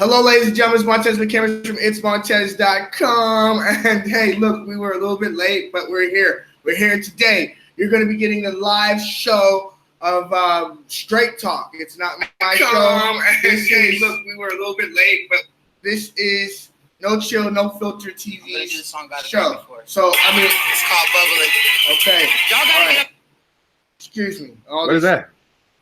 Hello, ladies and gentlemen. It's Montez McCammon from itsmontez.com. And hey, look, we were a little bit late, but we're here. We're here today. You're going to be getting a live show of Straight Talk. It's not my show. Look, we were a little bit late, but this is noChill, noFiltertv show. So, I mean, it's called Bubbling. Okay. Y'all got right. Excuse me. What is that?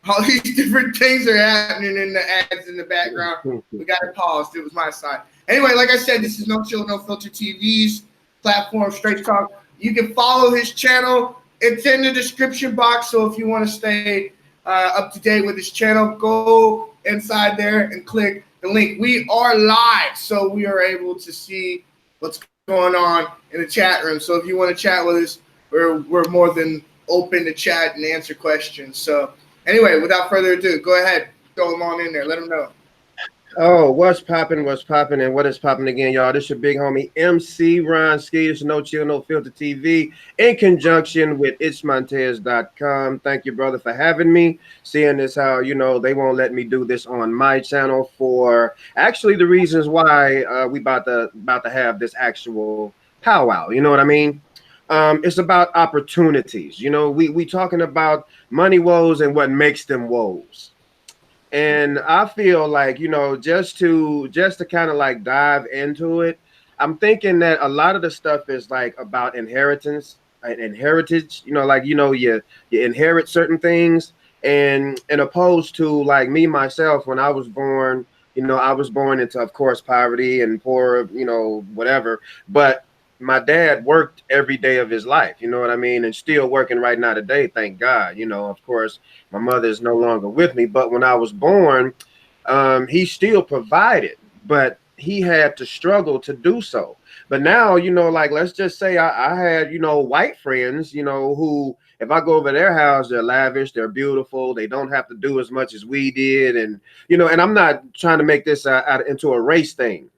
All these different things are happening in the ads in the background. We got it paused. It was my side. Anyway, like I said, this is noChill, noFiltertv's platform, Straight Talk. You can follow his channel. It's in the description box. So if you want to stay up to date with his channel, go inside there and click the link. We are live, so we are able to see what's going on in the chat room. So if you want to chat with us, we're more than open to chat and answer questions. So anyway, without further ado, go ahead, throw them on in there. Let them know. Oh, what's popping, and what is popping again, y'all? This your big homie, MC Ron Ski. This is noChill, noFiltertv in conjunction with itsmontez.com. Thank you, brother, for having me. Seeing as how, you know, they won't let me do this on my channel for actually the reasons why we about to have this actual powwow. You know what I mean? It's about opportunities. You know, we talking about money woes and what makes them woes. And I feel like, you know, just to kind of like dive into it, I'm thinking that a lot of the stuff is like about inheritance and heritage, you know, like, you know, you inherit certain things, and opposed to like me, myself, when I was born, you know, I was born into, of course, poverty and poor, you know, whatever. But my dad worked every day of his life, you know what I mean? And still working right now today, thank God. You know, of course, my mother is no longer with me, but when I was born, he still provided, but he had to struggle to do so. But now, you know, like, let's just say I had, you know, white friends, you know, who, if I go over their house, they're lavish, they're beautiful, they don't have to do as much as we did. And, you know, and I'm not trying to make this into a race thing.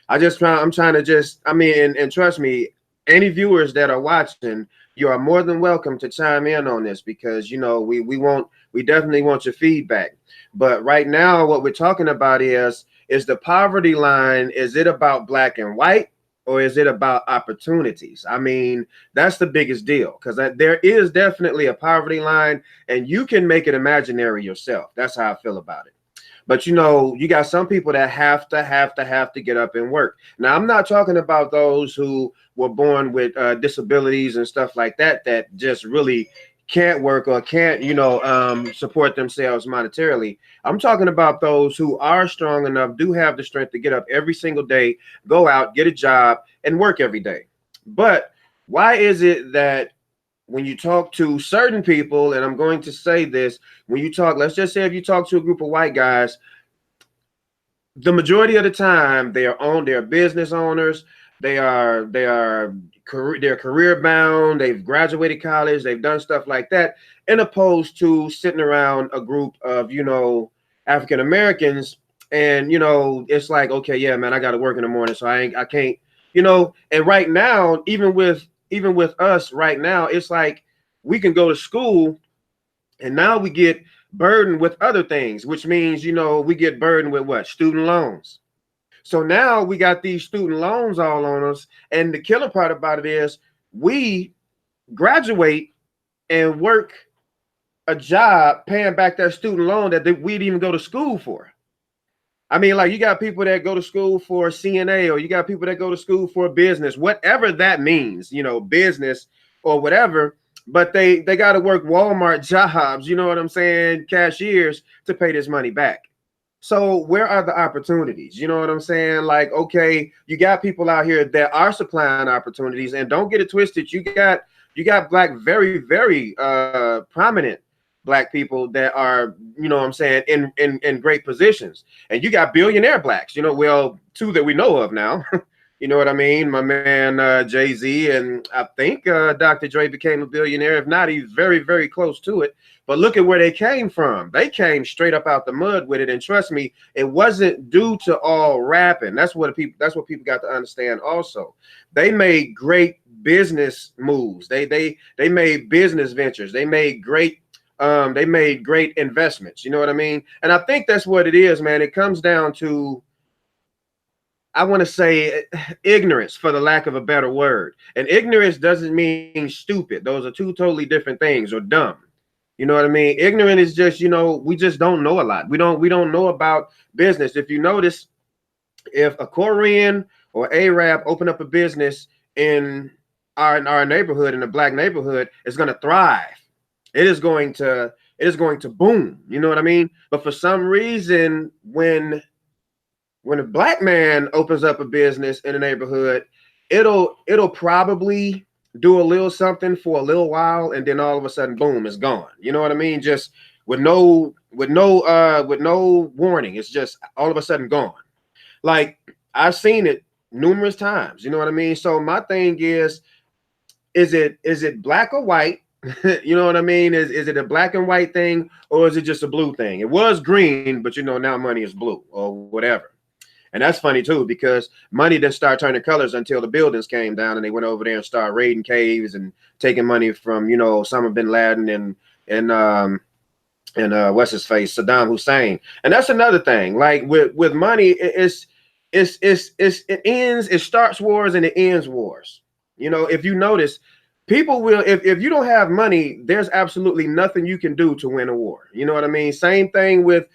I'm trying to just, I mean, and trust me, any viewers that are watching, you are more than welcome to chime in on this, because, you know, we definitely want your feedback. But right now, what we're talking about is the poverty line. Is it about black and white, or is it about opportunities? I mean, that's the biggest deal, because there is definitely a poverty line, and you can make it imaginary yourself. That's how I feel about it. But, you know, you got some people that have to get up and work. Now, I'm not talking about those who were born with disabilities and stuff like that, that just really can't work or can't, you know, support themselves monetarily. I'm talking about those who are strong enough, do have the strength to get up every single day, go out, get a job, and work every day. But why is it that when you talk to certain people, and I'm going to say this, when you talk, let's just say if you talk to a group of white guys, the majority of the time they're business owners, they're career bound, they've graduated college, they've done stuff like that, and opposed to sitting around a group of, you know, African Americans, and, you know, it's like, okay, yeah, man, I got to work in the morning, so I can't, you know. And right now, even with us right now, it's like we can go to school, and now we get burdened with other things, which means, you know, we get burdened with what? Student loans. So now we got these student loans all on us. And the killer part about it is we graduate and work a job paying back that student loan that we didn't even go to school for. I mean, like, you got people that go to school for CNA, or you got people that go to school for business, whatever that means, you know, business or whatever. But they got to work Walmart jobs, you know what I'm saying, cashiers, to pay this money back. So where are the opportunities? You know what I'm saying? Like, okay, you got people out here that are supplying opportunities, and don't get it twisted. You got black, very, very prominent black people that are, you know what I'm saying, in great positions. And you got billionaire blacks, you know, well, two that we know of now. You know what I mean? My man Jay-Z, and I think Dr. Dre became a billionaire. If not, he's very, very close to it. But look at where they came from. They came straight up out the mud with it. And trust me, it wasn't due to all rapping. That's what people got to understand also. They made great business moves. They made business ventures. They made great investments. You know what I mean? And I think that's what it is, man. It comes down to I want to say ignorance, for the lack of a better word. And ignorance doesn't mean stupid. Those are two totally different things, or dumb. You know what I mean? Ignorant is just, we just don't know a lot. We don't know about business. If you notice, if a Korean or Arab open up a business in our neighborhood, in a black neighborhood, it's going to thrive. It is going to boom. You know what I mean? But for some reason, when a black man opens up a business in a neighborhood, it'll probably do a little something for a little while, and then all of a sudden, boom, it's gone. You know what I mean? Just with no warning. It's just all of a sudden gone. Like, I've seen it numerous times. You know what I mean? So my thing is it black or white? You know what I mean? Is it a black and white thing, or is it just a blue thing? It was green, but now money is blue or whatever. And that's funny too, because money didn't start turning colors until the buildings came down and they went over there and started raiding caves and taking money from, Osama bin Laden and what's his face, Saddam Hussein. And that's another thing. Like with money, it starts wars and it ends wars. If you notice, people will, if you don't have money, there's absolutely nothing you can do to win a war. You know what I mean? Same thing with,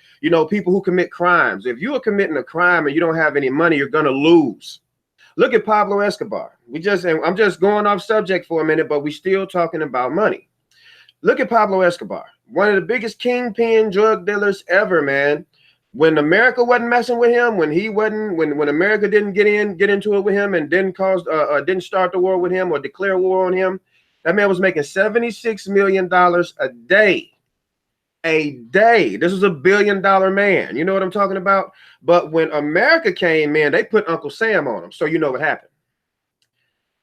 people who commit crimes. If you are committing a crime and you don't have any money, you're going to lose. Look at Pablo Escobar. I'm just going off subject for a minute, but we're still talking about money. Look at Pablo Escobar, one of the biggest kingpin drug dealers ever, man. When America wasn't messing with him, when America didn't get into it with him and didn't start the war with him or declare war on him, that man was making $76 million a day. A day. This was $1 billion man. You know what I'm talking about? But when America came in, they put Uncle Sam on him. So you know what happened?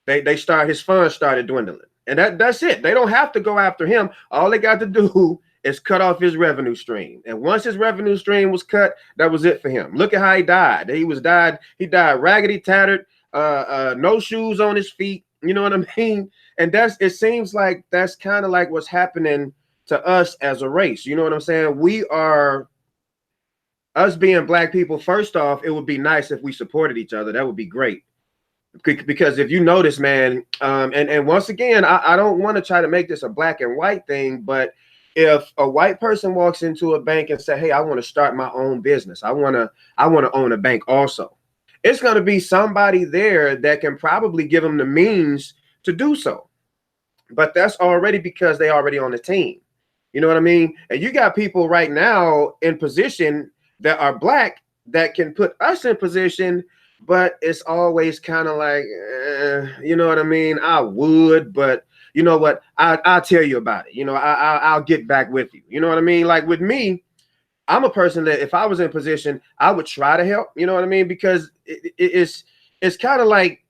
His funds started dwindling. And that's it. They don't have to go after him. All they got to do is cut off his revenue stream. And once his revenue stream was cut, that was it for him. Look at how he died. He died raggedy, tattered, no shoes on his feet. You know what I mean? And it seems like that's kind of like what's happening to us as a race. You know what I'm saying? Us being black people, first off, it would be nice if we supported each other. That would be great. Because if you notice, man, and once again, I don't want to try to make this a black and white thing, but if a white person walks into a bank and say, hey, I want to start my own business, I want to own a bank also, it's going to be somebody there that can probably give them the means to do so. But that's already because they already on the team. You know what I mean? And you got people right now in position that are black that can put us in position, but it's always kind of like, you know what I mean? I would, but you know what? I'll tell you about it. I'll get back with you. You know what I mean? Like with me, I'm a person that if I was in position, I would try to help. You know what I mean? Because it's kind of like,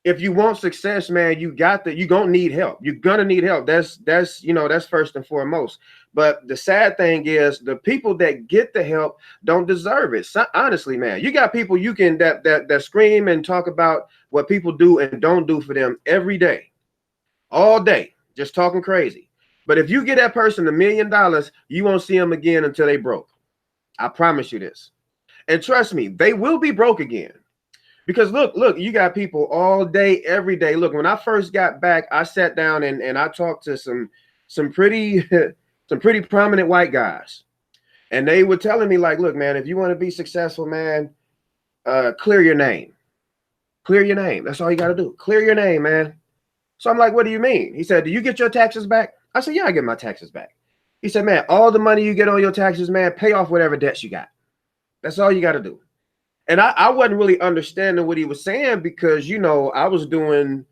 if you want success, man, you're gonna need help. You're gonna need help. That's first and foremost. But the sad thing is, the people that get the help don't deserve it. So, honestly, man, you got people that scream and talk about what people do and don't do for them every day, all day, just talking crazy. But if you get that person $1 million, you won't see them again until they broke. I promise you this. And trust me, they will be broke again. Because look, you got people all day, every day. Look, when I first got back, I sat down and I talked to some pretty prominent white guys. And they were telling me, like, look, man, if you want to be successful, man, clear your name. Clear your name. That's all you got to do. Clear your name, man. So I'm like, what do you mean? He said, do you get your taxes back? I said, yeah, I get my taxes back. He said, man, all the money you get on your taxes, man, pay off whatever debts you got. That's all you got to do. And I wasn't really understanding what he was saying because, I was doing,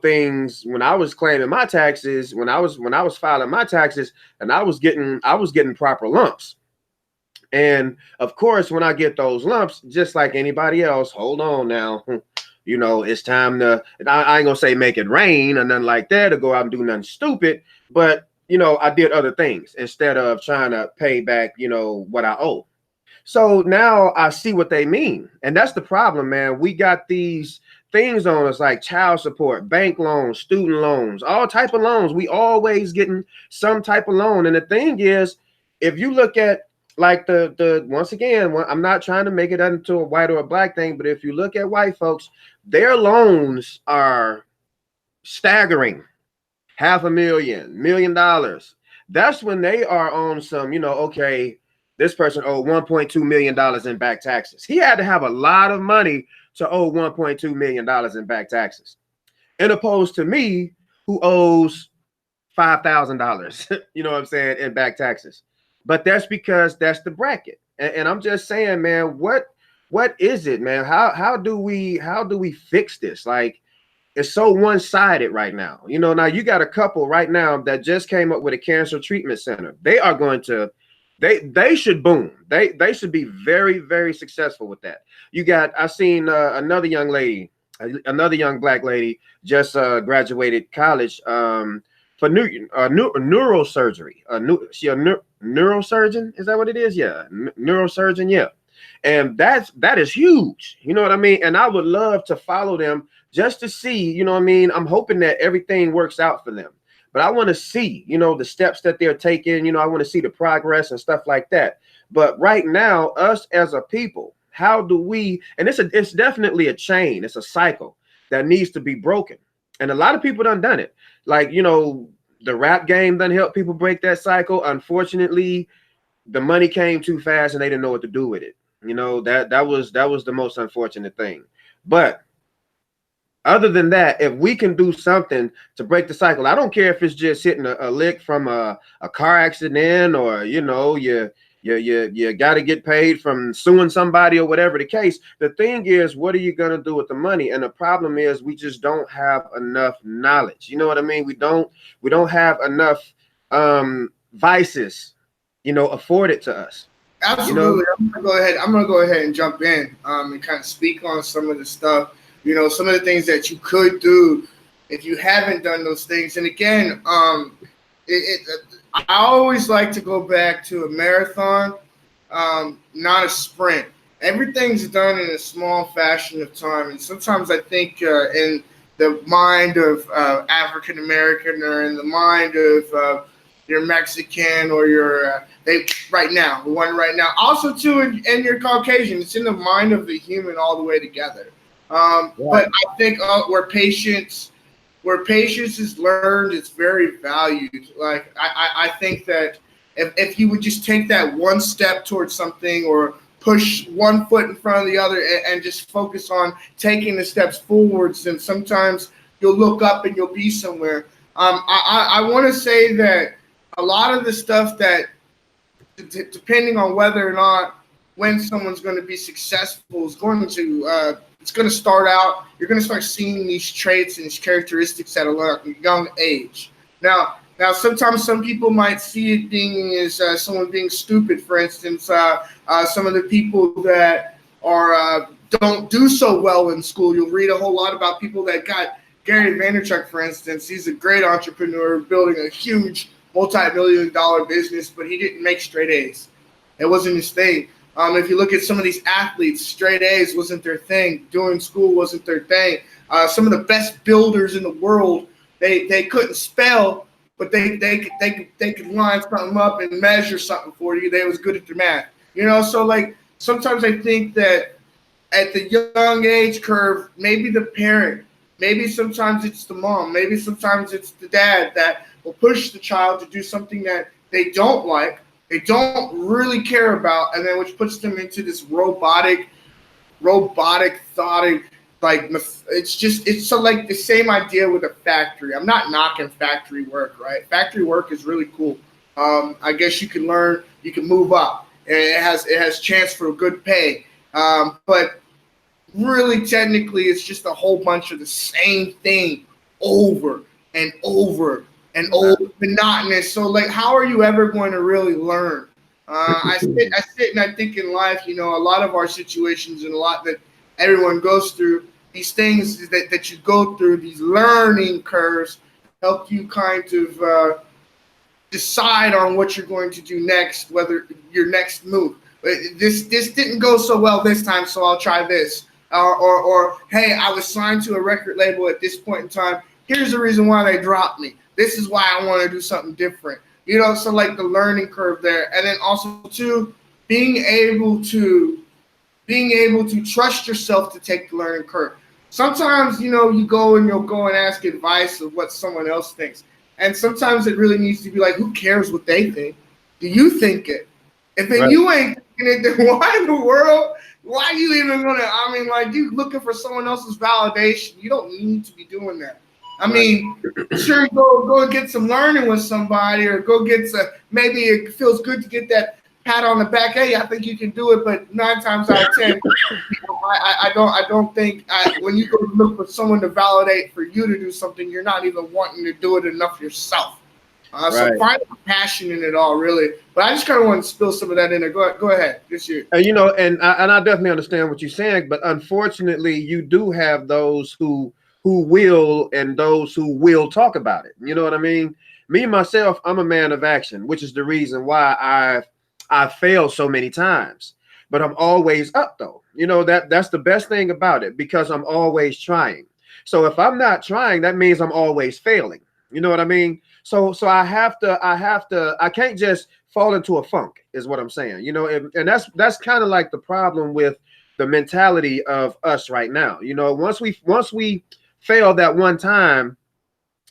things when I was claiming my taxes, when I was filing my taxes, and I was getting proper lumps. And of course, when I get those lumps, just like anybody else, hold on now, it's time to, I ain't gonna say make it rain or nothing like that, or go out and do nothing stupid, but I did other things instead of trying to pay back, what I owe. So now I see what they mean. And that's the problem, man. We got these things on us like child support, bank loans, student loans, all type of loans. We always getting some type of loan. And the thing is, if you look at like the once again, I'm not trying to make it into a white or a black thing, but if you look at white folks, their loans are staggering. $500,000, $1 million. That's when they are on some, okay, this person owed $1.2 million in back taxes. He had to have a lot of money to owe $1.2 million in back taxes. In opposed to me, who owes $5,000, you know what I'm saying, in back taxes. But that's because that's the bracket. And I'm just saying, man, what is it, man? How do we fix this? Like, it's so one-sided right now. Now you got a couple right now that just came up with a cancer treatment center. They are going to, they should boom. They should be very, very successful with that. I seen another young lady, another young black lady just graduated college for neurosurgery. She a neurosurgeon? Is that what it is? Yeah, neurosurgeon. Yeah, and that is huge. You know what I mean? And I would love to follow them just to see. You know what I mean? I'm hoping that everything works out for them. But I want to see, the steps that they're taking. I want to see the progress and stuff like that. But right now, us as a people, how do we? And it's definitely a chain. It's a cycle that needs to be broken. And a lot of people done it. Like, the rap game done help people break that cycle. Unfortunately, the money came too fast and they didn't know what to do with it. That was the most unfortunate thing. But other than that, if we can do something to break the cycle, I don't care if it's just hitting a lick from a car accident, or you got to get paid from suing somebody or whatever the case. The thing is, what are you going to do with the money? And the problem is we just don't have enough knowledge. You know what I mean? We don't have enough vices, afforded to us. Absolutely. I'm gonna go ahead and jump in and kind of speak on some of the stuff. Some of the things that you could do if you haven't done those things. And again, I always like to go back to a marathon, not a sprint. Everything's done in a small fashion of time. And sometimes I think in the mind of African American, or in the mind of your Mexican, or your right now, also too in your Caucasian, it's in the mind of the human all the way together. But I think where patience is learned, it's very valued. Like I think that if you would just take that one step towards something, or push one foot in front of the other, and just focus on taking the steps forwards, then sometimes you'll look up and you'll be somewhere. I want to say that a lot of the stuff that, depending on whether or not when someone's going to be successful, is going to it's going to start out, you're going to start seeing these traits and these characteristics at a young age. Now sometimes some people might see it being as someone being stupid. For instance, some of the people that are don't do so well in school, you'll read a whole lot about people that got Gary Vaynerchuk, for instance. He's a great entrepreneur building a huge multi-million-dollar business, but he didn't make straight A's. It wasn't his thing. If you look at some of these athletes, straight A's wasn't their thing. Doing school wasn't their thing. Some of the best builders in the world, they couldn't spell, but they could line something up and measure something for you. They was good at their math. So like sometimes I think that at the young age curve, maybe the parent, maybe sometimes it's the mom, maybe sometimes it's the dad that will push the child to do something that they don't like, they don't really care about, and then which puts them into this robotic thought. Like it's so like the same idea with a factory. I'm not knocking factory work, right? Factory work is really cool. I guess you can learn, you can move up, and it has chance for good pay. But really, technically, it's just a whole bunch of the same thing over and over and over, monotonous. So like, how are you ever going to really learn? I sit and I think in life, a lot of our situations and a lot that everyone goes through, these things that you go through, these learning curves, help you kind of decide on what you're going to do next, whether your next move. This didn't go so well this time, so I'll try this. Or hey, I was signed to a record label at this point in time. Here's the reason why they dropped me. This is why I want to do something different. So like the learning curve there. And then also too, being able to trust yourself to take the learning curve. Sometimes, you go and you'll go and ask advice of what someone else thinks. And sometimes it really needs to be like, who cares what they think? Do you think it? If then you ain't thinking it, then why in the world? Why are you even gonna? I mean, like, you looking for someone else's validation? You don't need to be doing that. I mean, sure, go and get some learning with somebody, or go get some. Maybe it feels good to get that pat on the back. Hey, I think you can do it. But 9 times out of 10, I don't think when you go look for someone to validate for you to do something, you're not even wanting to do it enough yourself. So find the passion in it all, really. But I just kind of want to spill some of that in there. Go ahead. This year. And I definitely understand what you're saying, but unfortunately, you do have those who will and those who will talk about it. You know what I mean? Me, myself, I'm a man of action, which is the reason why I failed so many times. But I'm always up, though. That's the best thing about it, because I'm always trying. So if I'm not trying, that means I'm always failing. You know what I mean? So I can't just fall into a funk, is what I'm saying. And that's kind of like the problem with the mentality of us right now. Once we fail that one time,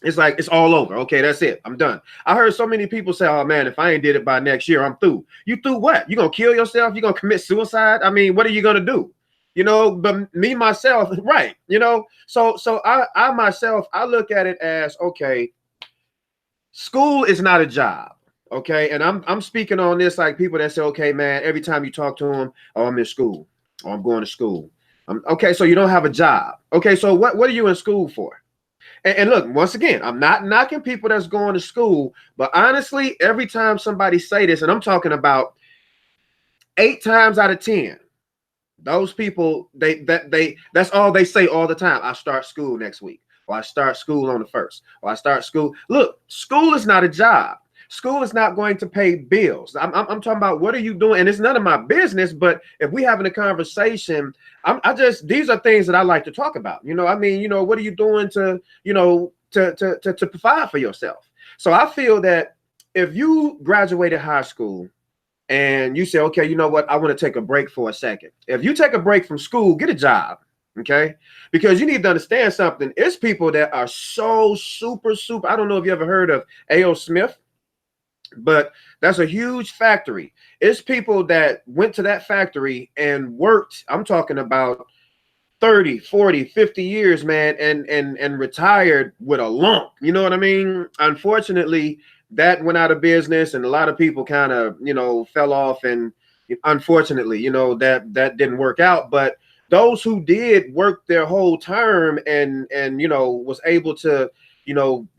it's like it's all over. Okay, that's it. I'm done. I heard so many people say, "Oh man, if I ain't did it by next year, I'm through." You through what? You gonna kill yourself? You gonna commit suicide? I mean, what are you gonna do? But me myself, right? So I myself, I look at it as, okay, school is not a job. Okay, and I'm speaking on this like people that say, okay, man, every time you talk to them, oh, I'm in school, or I'm going to school. Okay, so you don't have a job. Okay, so what are you in school for? And look, once again, I'm not knocking people that's going to school, but honestly, every time somebody say this, and I'm talking about 8 times out of 10, those people, that's all they say all the time. I start school next week, or I start school on the 1st, or I start school. Look, school is not a job. School is not going to pay bills. I'm talking about, what are you doing? And it's none of my business, but if we having a conversation, these are things that I like to talk about. I mean, what are you doing to provide for yourself? So I feel that if you graduated high school and you say, okay, you know what, I want to take a break for a second. If you take a break from school, get a job. Okay, because you need to understand something. It's people that are so super. I don't know if you ever heard of A.O. Smith, but that's a huge factory. It's people that went to that factory and worked. I'm talking about 30, 40, 50 years, man, and retired with a lump. You know what I mean? Unfortunately, that went out of business, and a lot of people kind of, fell off, and unfortunately, that didn't work out. But those who did work their whole term and was able to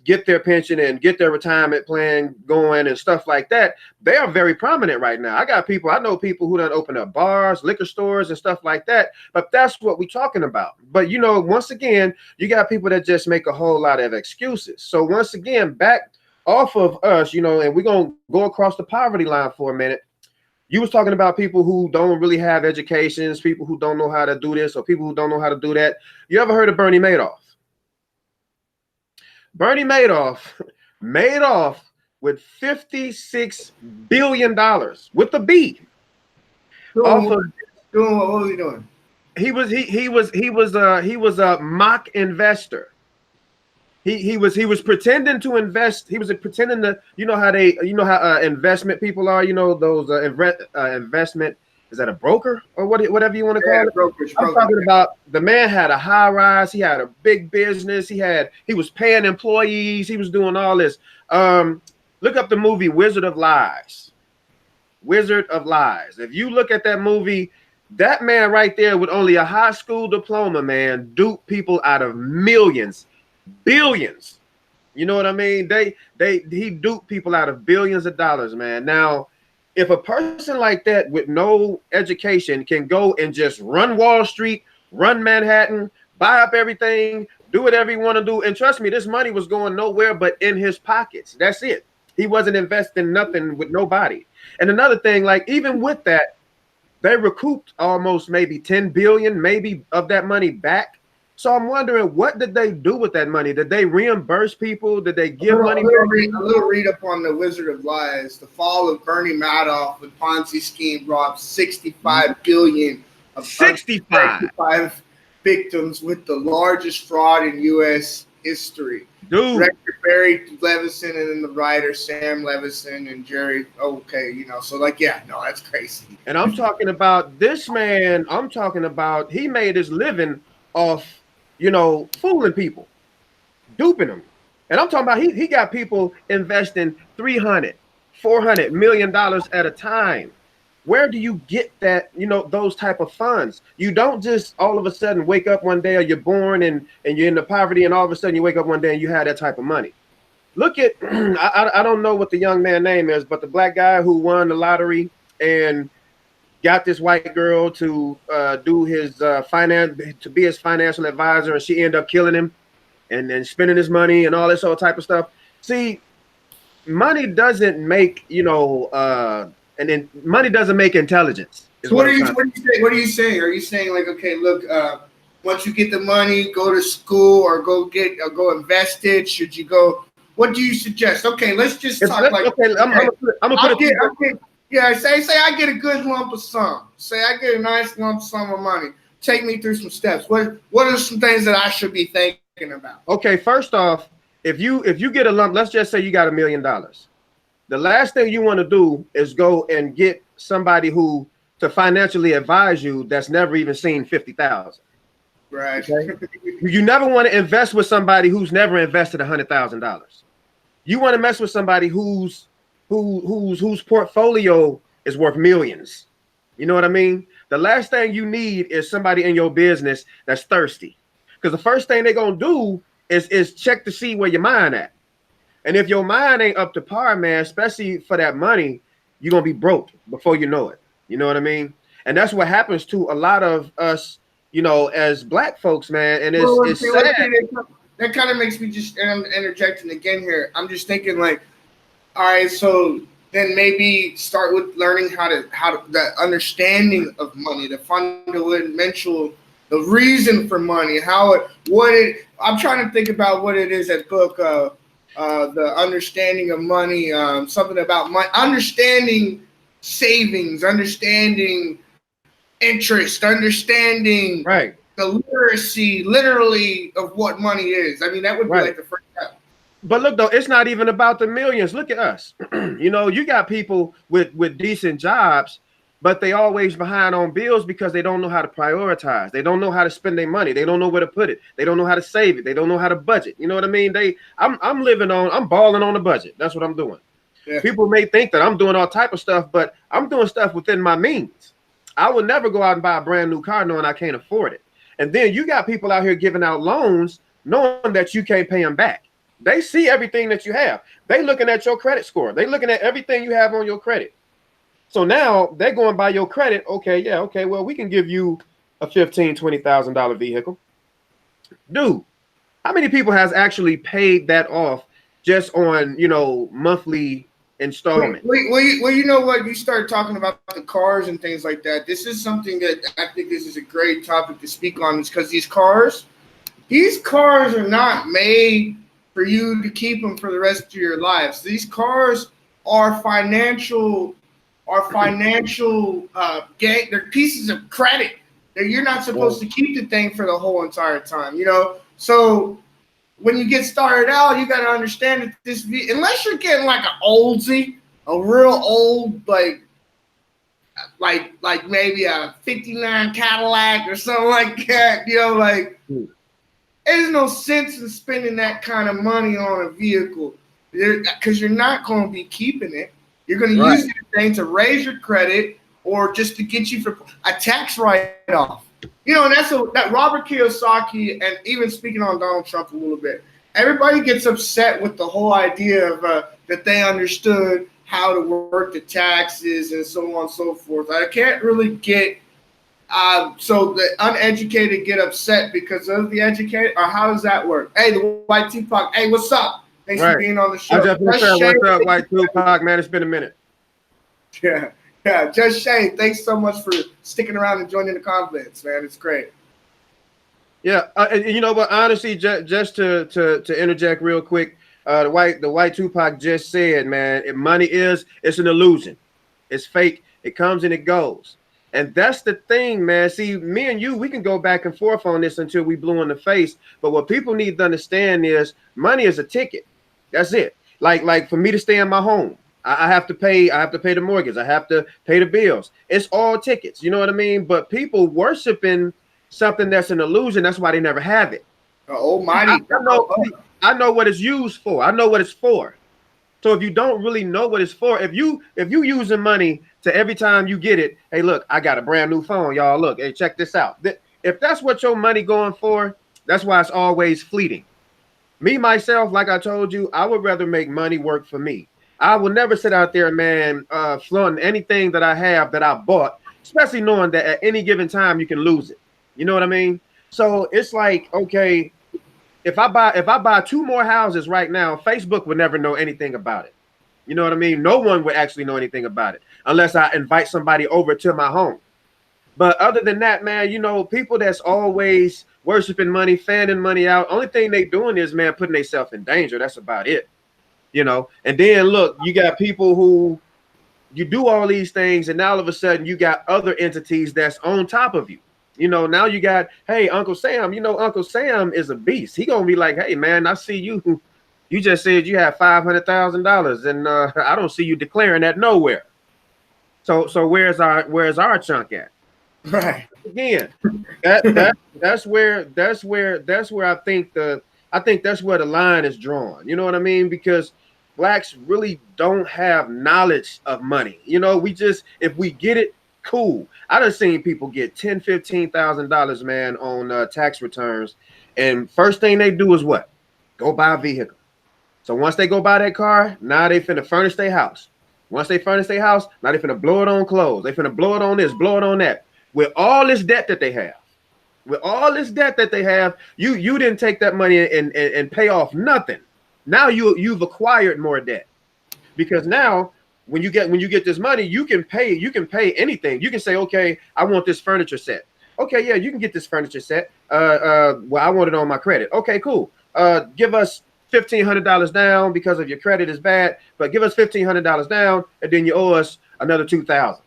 get their pension and get their retirement plan going and stuff like that, they are very prominent right now. I know people who done open up bars, liquor stores and stuff like that, but that's what we're talking about. But once again, you got people that just make a whole lot of excuses. So once again, back off of us, and we're going to go across the poverty line for a minute. You was talking about people who don't really have educations, people who don't know how to do this, or people who don't know how to do that. You ever heard of Bernie Madoff? Bernie Madoff made off with $56 billion with the B. What was he doing? He was a mock investor. He was pretending to invest. He was pretending to, how investment people are, those investment, is that a broker or whatever you want to call it? Brokerage. I'm talking about the man had a high rise. He had a big business. He was paying employees. He was doing all this. Look up the movie Wizard of Lies. Wizard of Lies. If you look at that movie, that man right there with only a high school diploma, man, duped people out of millions, billions. You know what I mean? He duped people out of billions of dollars, man. Now, if a person like that with no education can go and just run Wall Street, run Manhattan, buy up everything, do whatever you want to do, and trust me, this money was going nowhere but in his pockets. That's it. He wasn't investing nothing with nobody. And another thing, like even with that, they recouped almost maybe 10 billion, maybe of that money back. So I'm wondering, what did they do with that money? Did they reimburse people? Did they A give little, money a little, back? read, a little read up on the Wizard of Lies. The fall of Bernie Madoff, the Ponzi scheme brought 65 billion of 65. 65 victims, with the largest fraud in U.S. history. Dude. Director Barry Levinson, and then the writer Sam Levinson and Jerry. Okay, so yeah, no, that's crazy. And I'm talking about this man. I'm talking about he made his living off, fooling people, duping them. And I'm talking about he got people investing $300-400 million at a time. Where do you get that, those type of funds? You don't just all of a sudden wake up one day, or you're born and you're into poverty, and all of a sudden you wake up one day and you have that type of money. Look at, I don't know what the young man's name is, but the black guy who won the lottery and got this white girl to do his to be his financial advisor, and she ended up killing him and then spending his money and all this other type of stuff. See, money doesn't make, and then money doesn't make intelligence. So what are you saying? Are you saying like, okay, look, once you get the money, go to school or go invest it? Should you go? What do you suggest? Okay, let's just talk like. Okay, I'm gonna put it. Yeah, say I get a good lump of sum. Say I get a nice lump sum of money. Take me through some steps. What are some things that I should be thinking about? Okay, first off, if you get a lump, let's just say you got $1 million. The last thing you want to do is go and get somebody to financially advise you that's never even seen 50,000. Right. Okay? You never want to invest with somebody who's never invested $100,000. You want to mess with somebody whose portfolio is worth millions. You know what I mean? The last thing you need is somebody in your business that's thirsty, because the first thing they're gonna do is check to see where your mind at. And if your mind ain't up to par, man, especially for that money, you're gonna be broke before you know it. You know what I mean? And that's what happens to a lot of us, as black folks, man. And it's sad. That kind of makes me just, and I'm interjecting again here. I'm just thinking like, all right, so then maybe start with learning how to the understanding of money, the fundamental, the reason for money, I'm trying to think about what it is that book, the understanding of money, something about money, understanding savings, understanding interest, understanding right. The literacy, literally, of what money is. I mean, that would be like the first step. But look, though, it's not even about the millions. Look at us. You got people with decent jobs, but they always behind on bills because they don't know how to prioritize. They don't know how to spend their money. They don't know where to put it. They don't know how to save it. They don't know how to budget. You know what I mean? I'm balling on a budget. That's what I'm doing. Yeah. People may think that I'm doing all type of stuff, but I'm doing stuff within my means. I would never go out and buy a brand new car knowing I can't afford it. And then you got people out here giving out loans knowing that you can't pay them back. They see everything that you have. They looking at your credit score. They looking at everything you have on your credit. So now they're going by your credit. Okay, well, we can give you a $15,000-$20,000 vehicle. Dude, how many people has actually paid that off just on, monthly installment? Well, you know what? You start talking about the cars and things like that. This is something that I think this is a great topic to speak on, is because these cars are not made for you to keep them for the rest of your lives. These cars are financial gain. They're pieces of credit that you're not supposed to keep the thing for the whole entire time. So when you get started out, you got to understand that unless you're getting like an oldie, a real old, like maybe a 59 Cadillac or something like that, there's no sense in spending that kind of money on a vehicle, because you're not going to be keeping it. You're going to use the thing to raise your credit or just to get you for a tax write-off. And that's that Robert Kiyosaki, and even speaking on Donald Trump a little bit, everybody gets upset with the whole idea of that they understood how to work the taxes and so on and so forth. I can't really get so the uneducated get upset because of the educated, or how does that work? Hey, the White Tupac. Hey, what's up? Thanks for being on the show. What's up, White Tupac, man? It's been a minute. Yeah, Just Shane. Thanks so much for sticking around and joining the comments, man. It's great. Yeah, and you know what? Honestly, just to interject real quick, the white Tupac just said, man, if money it's an illusion, it's fake. It comes and it goes, and that's the thing, man. See, me and you, we can go back and forth on this until we blue in the face. But what people need to understand is money is a ticket. That's it. Like for me to stay in my home, I have to pay. I have to pay the mortgage. I have to pay the bills. It's all tickets. You know what I mean? But people worshiping something that's an illusion. That's why they never have it. Almighty. I know what it's used for. I know what it's for. So if you don't really know what it's for, if you using money to every time you get it, hey, look, I got a brand new phone, y'all. Look, hey, check this out. If that's what your money going for, that's why it's always fleeting. Me, myself, like I told you, I would rather make money work for me. I will never sit out there, man, flaunting anything that I have that I bought, especially knowing that at any given time you can lose it. You know what I mean? So it's like, okay, if I buy two more houses right now, Facebook would never know anything about it. You know what I mean? No one would actually know anything about it unless I invite somebody over to my home. But other than that, man, you know, people that's always worshiping money, fanning money out, only thing they doing is, man, putting themselves in danger. That's about it. You know, and then look, you got people who you do all these things, and now all of a sudden you got other entities that's on top of you. You know, now you got, hey, Uncle Sam, you know, Uncle Sam is a beast. He gonna be like, hey, man, I see you. You just said you have $500,000, and I don't see you declaring that nowhere. So where's our chunk at? Right. Again, that's where I think that's where the line is drawn. You know what I mean? Because blacks really don't have knowledge of money. You know, we just, if we get it, cool. I done seen people get $10,000-$15,000, man, on tax returns, and first thing they do is what? Go buy a vehicle. So once they go buy that car, now they finna furnish their house. Once they furnish their house, now they finna blow it on clothes. They finna blow it on this, blow it on that. With all this debt that they have, you didn't take that money and pay off nothing. Now you've acquired more debt, because now when you get this money, you can pay anything. You can say, okay, I want this furniture set. Okay, yeah, you can get this furniture set. Well, I want it on my credit. Okay, cool. Give us $1,500 down because of your credit is bad, but give us $1,500 down, and then you owe us another $2,000.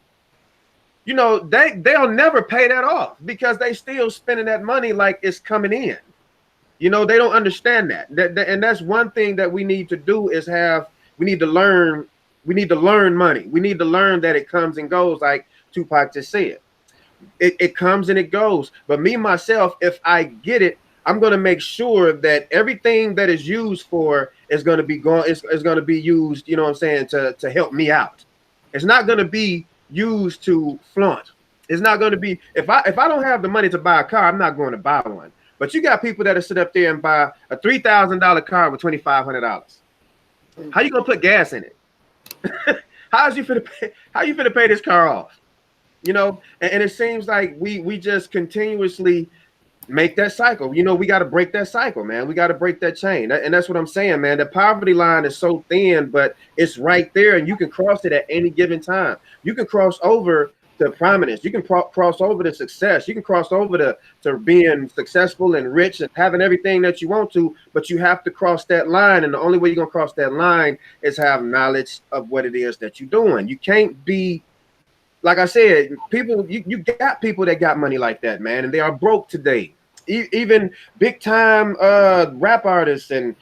You know, they'll never pay that off because they still spending that money like it's coming in. You know, they don't understand that. And that's one thing that we need to do is we need to learn money. We need to learn that it comes and goes, like Tupac just said. It comes and it goes. But me, myself, if I get it, I'm going to make sure that everything that is used for is going to be is going to be used, you know what I'm saying, to help me out. It's not going to be used to flaunt. It's not going to be, if I don't have the money to buy a car, I'm not going to buy one. But you got people that'll sit up there and buy a $3,000 car with $2,500. How you gonna put gas in it? How you finna pay this car off? You know, and it seems like we just continuously make that cycle. You know, we got to break that cycle, man. We got to break that chain. And that's what I'm saying, man. The poverty line is so thin, but it's right there, and you can cross it at any given time. You can cross over to prominence. You can cross over to success. You can cross over to being successful and rich and having everything that you want to, but you have to cross that line. And the only way you're going to cross that line is have knowledge of what it is that you're doing. You can't be, like I said, people, you got people that got money like that, man, and they are broke today. Even big time rap artists and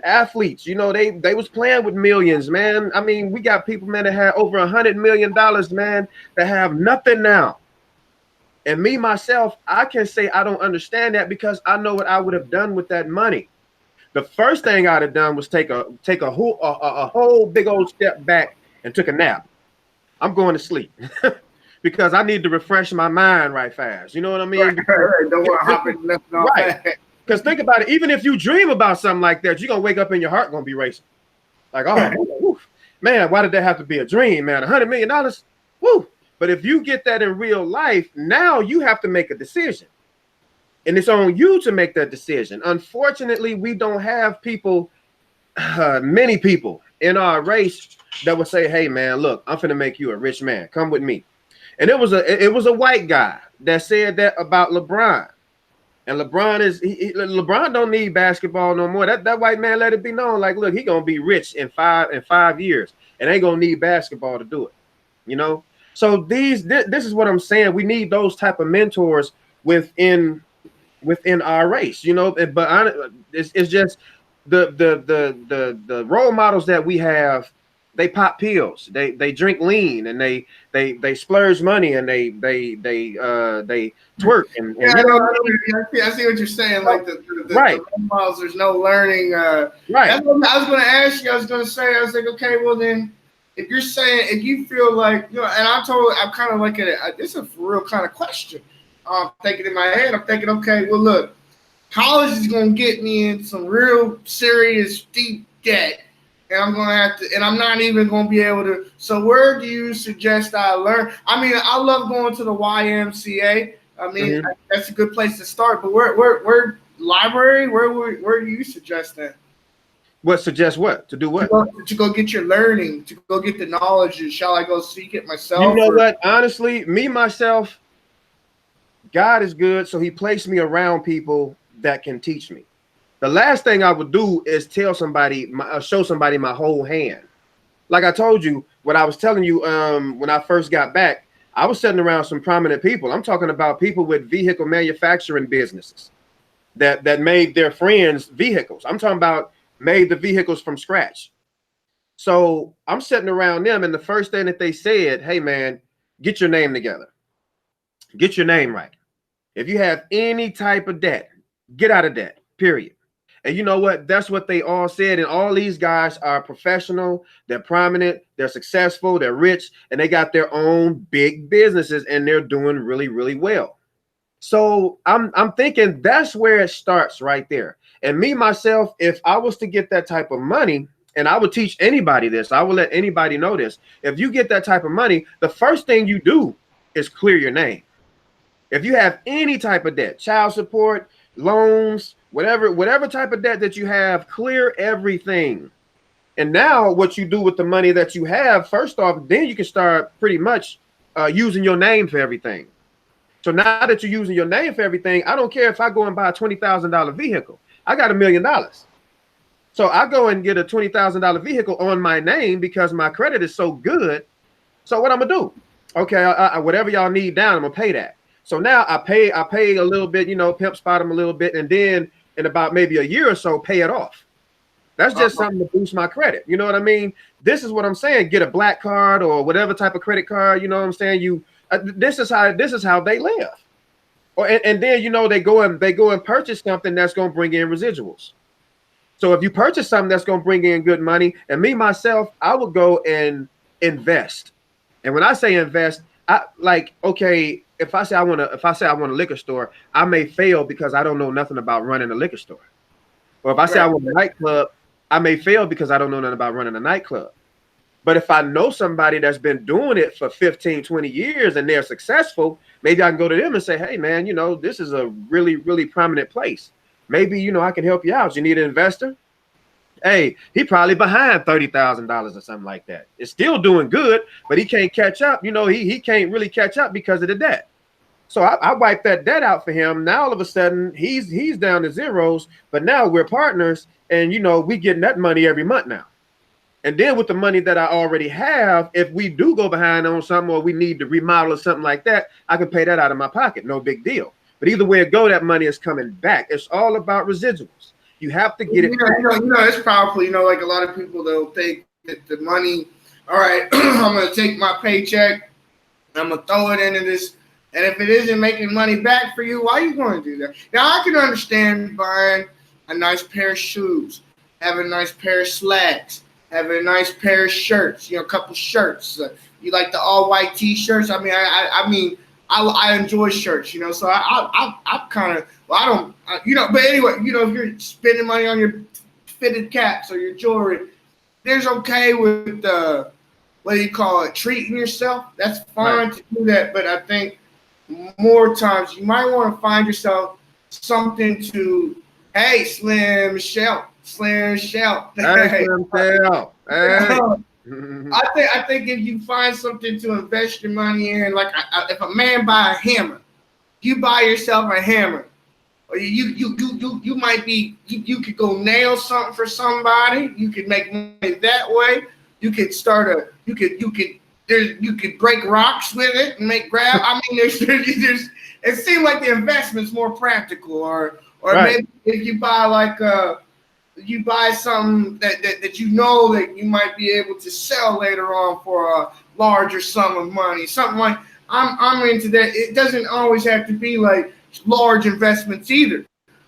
athletes, you know, they was playing with millions, man. I mean, we got people, man, that had over $100 million, man, that have nothing now. And me, myself, I can say I don't understand that because I know what I would have done with that money. The first thing I'd have done was take a whole big old step back and took a nap. I'm going to sleep. Because I need to refresh my mind right fast. You know what I mean? Don't want to hop in left and right. Because think about it. Even if you dream about something like that, you're going to wake up and your heart going to be racing. Like, oh, man, why did that have to be a dream, man? $100 million? Woo. But if you get that in real life, now you have to make a decision. And it's on you to make that decision. Unfortunately, we don't have people, many people in our race that would say, hey, man, look, I'm finna make you a rich man. Come with me. And it was a white guy that said that about LeBron. And LeBron LeBron don't need basketball no more. That white man let it be known, like, look, he gonna be rich in 5 years, and ain't gonna need basketball to do it. You know. So this is what I'm saying. We need those type of mentors within our race. You know, but it's just the role models that we have. They pop pills. They drink lean, and they splurge money, and they twerk, and Yeah, you know what I see what you're saying. Like the right. role models, there's no learning. Right. That's what I was going to ask you. I was going to say, I was like, okay, well then, if you're saying, if you feel like, you know, and I'm kind of looking at this is a real kind of question. I'm thinking in my head, I'm thinking, okay, well look, college is going to get me in some real serious deep debt. And I'm gonna have to, and I'm not even gonna be able to. So where do you suggest I learn? I mean, I love going to the YMCA. I mean, that's a good place to start. But where library? Where do you suggest that? What suggest what to do? What to go get your learning, to go get the knowledge? Shall I go seek it myself? You know what? Honestly, me myself, God is good, so He placed me around people that can teach me. The last thing I would do is tell somebody, show somebody my whole hand. Like I told you, what I was telling you when I first got back, I was sitting around some prominent people. I'm talking about people with vehicle manufacturing businesses that made their friends vehicles. I'm talking about made the vehicles from scratch. So I'm sitting around them, and the first thing that they said, hey, man, get your name together. Get your name right. If you have any type of debt, get out of debt, period. And you know what? That's what they all said. And all these guys are professional. They're prominent. They're successful. They're rich. And they got their own big businesses. And they're doing really, really well. So I'm thinking that's where it starts right there. And me, myself, if I was to get that type of money, and I would teach anybody this, I would let anybody know this. If you get that type of money, the first thing you do is clear your name. If you have any type of debt, child support, loans, whatever type of debt that you have, clear everything. And now what you do with the money that you have, first off, then you can start pretty much using your name for everything. So now that you're using your name for everything, I don't care if I go and buy a $20,000 vehicle. I got $1 million. So I go and get a $20,000 vehicle on my name because my credit is so good. So what I'm gonna do? Okay, whatever y'all need down, I'm gonna pay that. So now I pay a little bit, you know, pimp spot them a little bit, and then in about maybe a year or so, pay it off. That's just something to boost my credit. You know what I mean? This is what I'm saying. Get a black card or whatever type of credit card. You know what I'm saying? This is how they live. And then, you know, they go and purchase something that's going to bring in residuals. So if you purchase something that's going to bring in good money, and me myself, I would go and invest. And when I say invest, I like, okay, if I say I want a liquor store, I may fail because I don't know nothing about running a liquor store. Or if I say I want a nightclub, I may fail because I don't know nothing about running a nightclub. But if I know somebody that's been doing it for 15, 20 years and they're successful, maybe I can go to them and say, hey, man, you know, this is a really, really prominent place. Maybe, you know, I can help you out. You need an investor? Hey, he probably behind $30,000 or something like that. It's still doing good, but he can't catch up. You know, he can't really catch up because of the debt. So I wiped that debt out for him. Now all of a sudden he's down to zeros, but now we're partners, and you know we getting that money every month now. And then with the money that I already have, if we do go behind on something or we need to remodel or something like that, I can pay that out of my pocket. No big deal. But either way it go, that money is coming back. It's all about residuals. You have to get it. You know, it's powerful. You know, like a lot of people, they'll think that the money, all right, I'm going to take my paycheck, I'm going to throw it into this. And if it isn't making money back for you, why are you going to do that? Now, I can understand buying a nice pair of shoes, having a nice pair of slacks, having a nice pair of shirts, you know, a couple shirts. You like the all-white T-shirts? I mean, I enjoy shirts, you know, so I kind of, well, I don't, you know, but anyway, you know, if you're spending money on your fitted caps or your jewelry, there's okay with what do you call it, treating yourself. That's fine to do that, but I think more times you might want to find yourself something to, hey, Slim Shell. Hey, Slim Shell. Hey. I think if you find something to invest your money in, like if a man buy a hammer, you buy yourself a hammer. Or you might be you could go nail something for somebody. You could make money that way. You could start you could break rocks with it and make grab. I mean, there's it seems like the investment's more practical, or Right. maybe if you buy like you buy something that you know that you might be able to sell later on for a larger sum of money. Something like I'm into that. It doesn't always have to be like large investments either.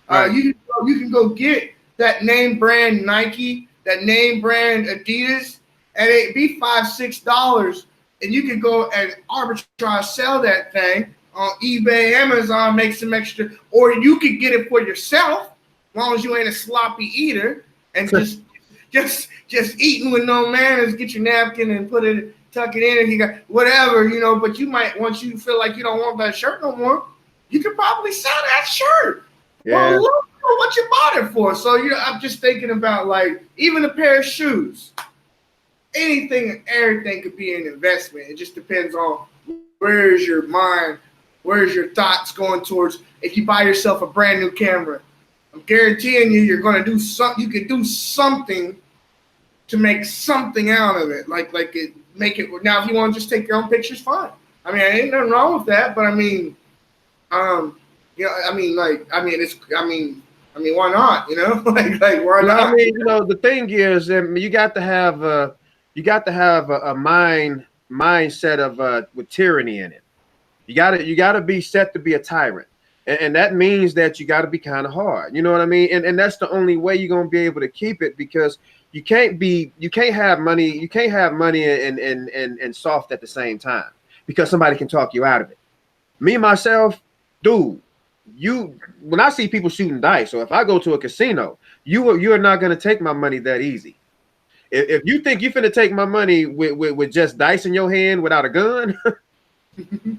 Right. You can go get that name brand Nike, that name brand Adidas, and it be $5-6, and you can go and arbitrage sell that thing on eBay, Amazon, make some extra, or you could get it for yourself, as long as you ain't a sloppy eater and just eating with no manners. Get your napkin and tuck it in, and you got whatever, But you might, once you feel like you don't want that shirt no more, you could probably sell that shirt. Yeah. Well, look what you bought it for. So I'm just thinking about like even a pair of shoes. Anything and everything could be an investment. It just depends on where's your mind, where's your thoughts going towards. If you buy yourself a brand new camera, I'm guaranteeing you're going to do something. You could do something to make something out of it. Make it. Now, if you want to just take your own pictures, fine. I mean, ain't nothing wrong with that. But I mean, why not? Why not? I mean, the thing is, you got to have a mindset of with tyranny in it. You got to be set to be a tyrant, and that means that you got to be kind of hard. You know what I mean? And that's the only way you're gonna be able to keep it, because you can't have money and soft at the same time, because somebody can talk you out of it. Me myself, dude. When I see people shooting dice, or if I go to a casino, you are not going to take my money that easy. If you think you're finna take my money with just dice in your hand without a gun,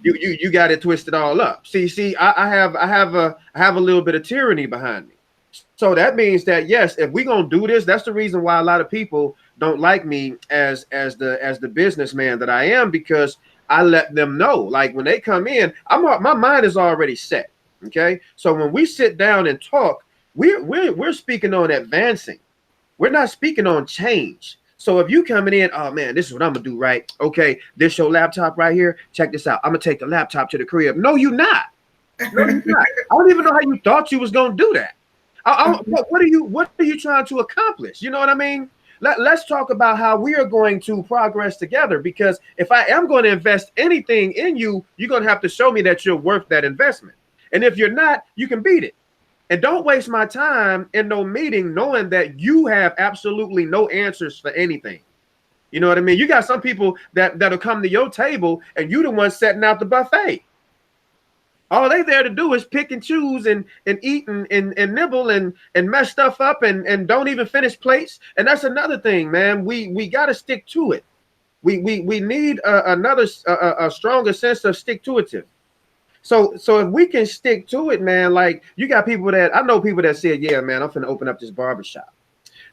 you got it twisted all up. See, I have a little bit of tyranny behind me. So that means that yes, if we're gonna do this, that's the reason why a lot of people don't like me as the businessman that I am, because I let them know, like when they come in, my mind is already set. Okay, so when we sit down and talk, we're speaking on advancing. We're not speaking on change. So if you coming in, oh man, this is what I'm gonna do, right? Okay, this your laptop right here. Check this out. I'm gonna take the laptop to the crib. No, you're not. No, you're not. I don't even know how you thought you was gonna do that. What are you trying to accomplish? You know what I mean? Let's talk about how we are going to progress together, because if I am going to invest anything in you, you're going to have to show me that you're worth that investment. And if you're not, you can beat it. And don't waste my time in no meeting knowing that you have absolutely no answers for anything. You know what I mean? You got some people that'll come to your table and you the one setting out the buffet. All they there to do is pick and choose and eat and nibble and mess stuff up and don't even finish plates. And that's another thing, man. We got to stick to it. We need a stronger sense of stick-to-itiveness. So if we can stick to it, man, like you got people I know people that said, yeah, man, I'm finna open up this barbershop.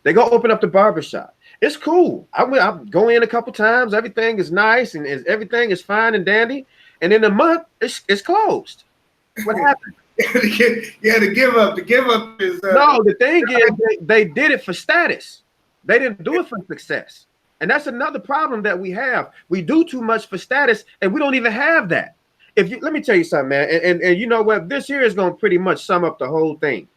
They go open up the barbershop. It's cool. I go in a couple times. Everything is nice and everything is fine and dandy. And in a month, it's closed. What happened? Yeah, the give up. The give up is no. The thing is, they did it for status. They didn't do it for success. And that's another problem that we have. We do too much for status, and we don't even have that. Let me tell you something, man, and you know what, this here is going to pretty much sum up the whole thing.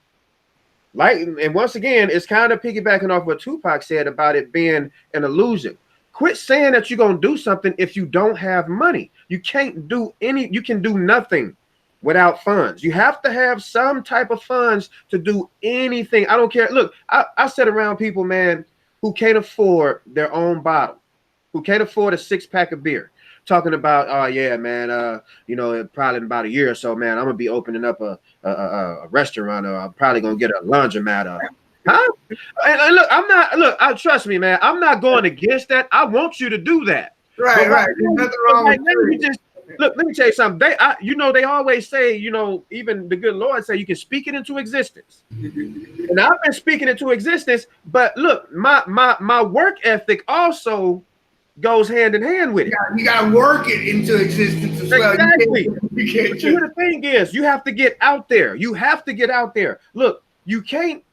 Like, and once again, it's kind of piggybacking off what Tupac said about it being an illusion. Quit saying that you're going to do something if you don't have money. You can't do you can do nothing without funds. You have to have some type of funds to do anything. I don't care. Look, I sit around people, man, who can't afford their own bottle, who can't afford a 6-pack of beer. Talking about, oh yeah, man, probably in about a year or so, man, I'm gonna be opening up a restaurant, or I'm probably gonna get a laundromat. Huh? And look, trust me, man, I'm not going against that. I want you to do that. Right. There's nothing wrong with it. Look, let me tell you something. They always say, even the good Lord say you can speak it into existence. And I've been speaking it into existence, but look, my work ethic also goes hand in hand with it. You got to work it into existence as well. Exactly. You can't But the thing is, you have to get out there. You have to get out there. Look, you can't.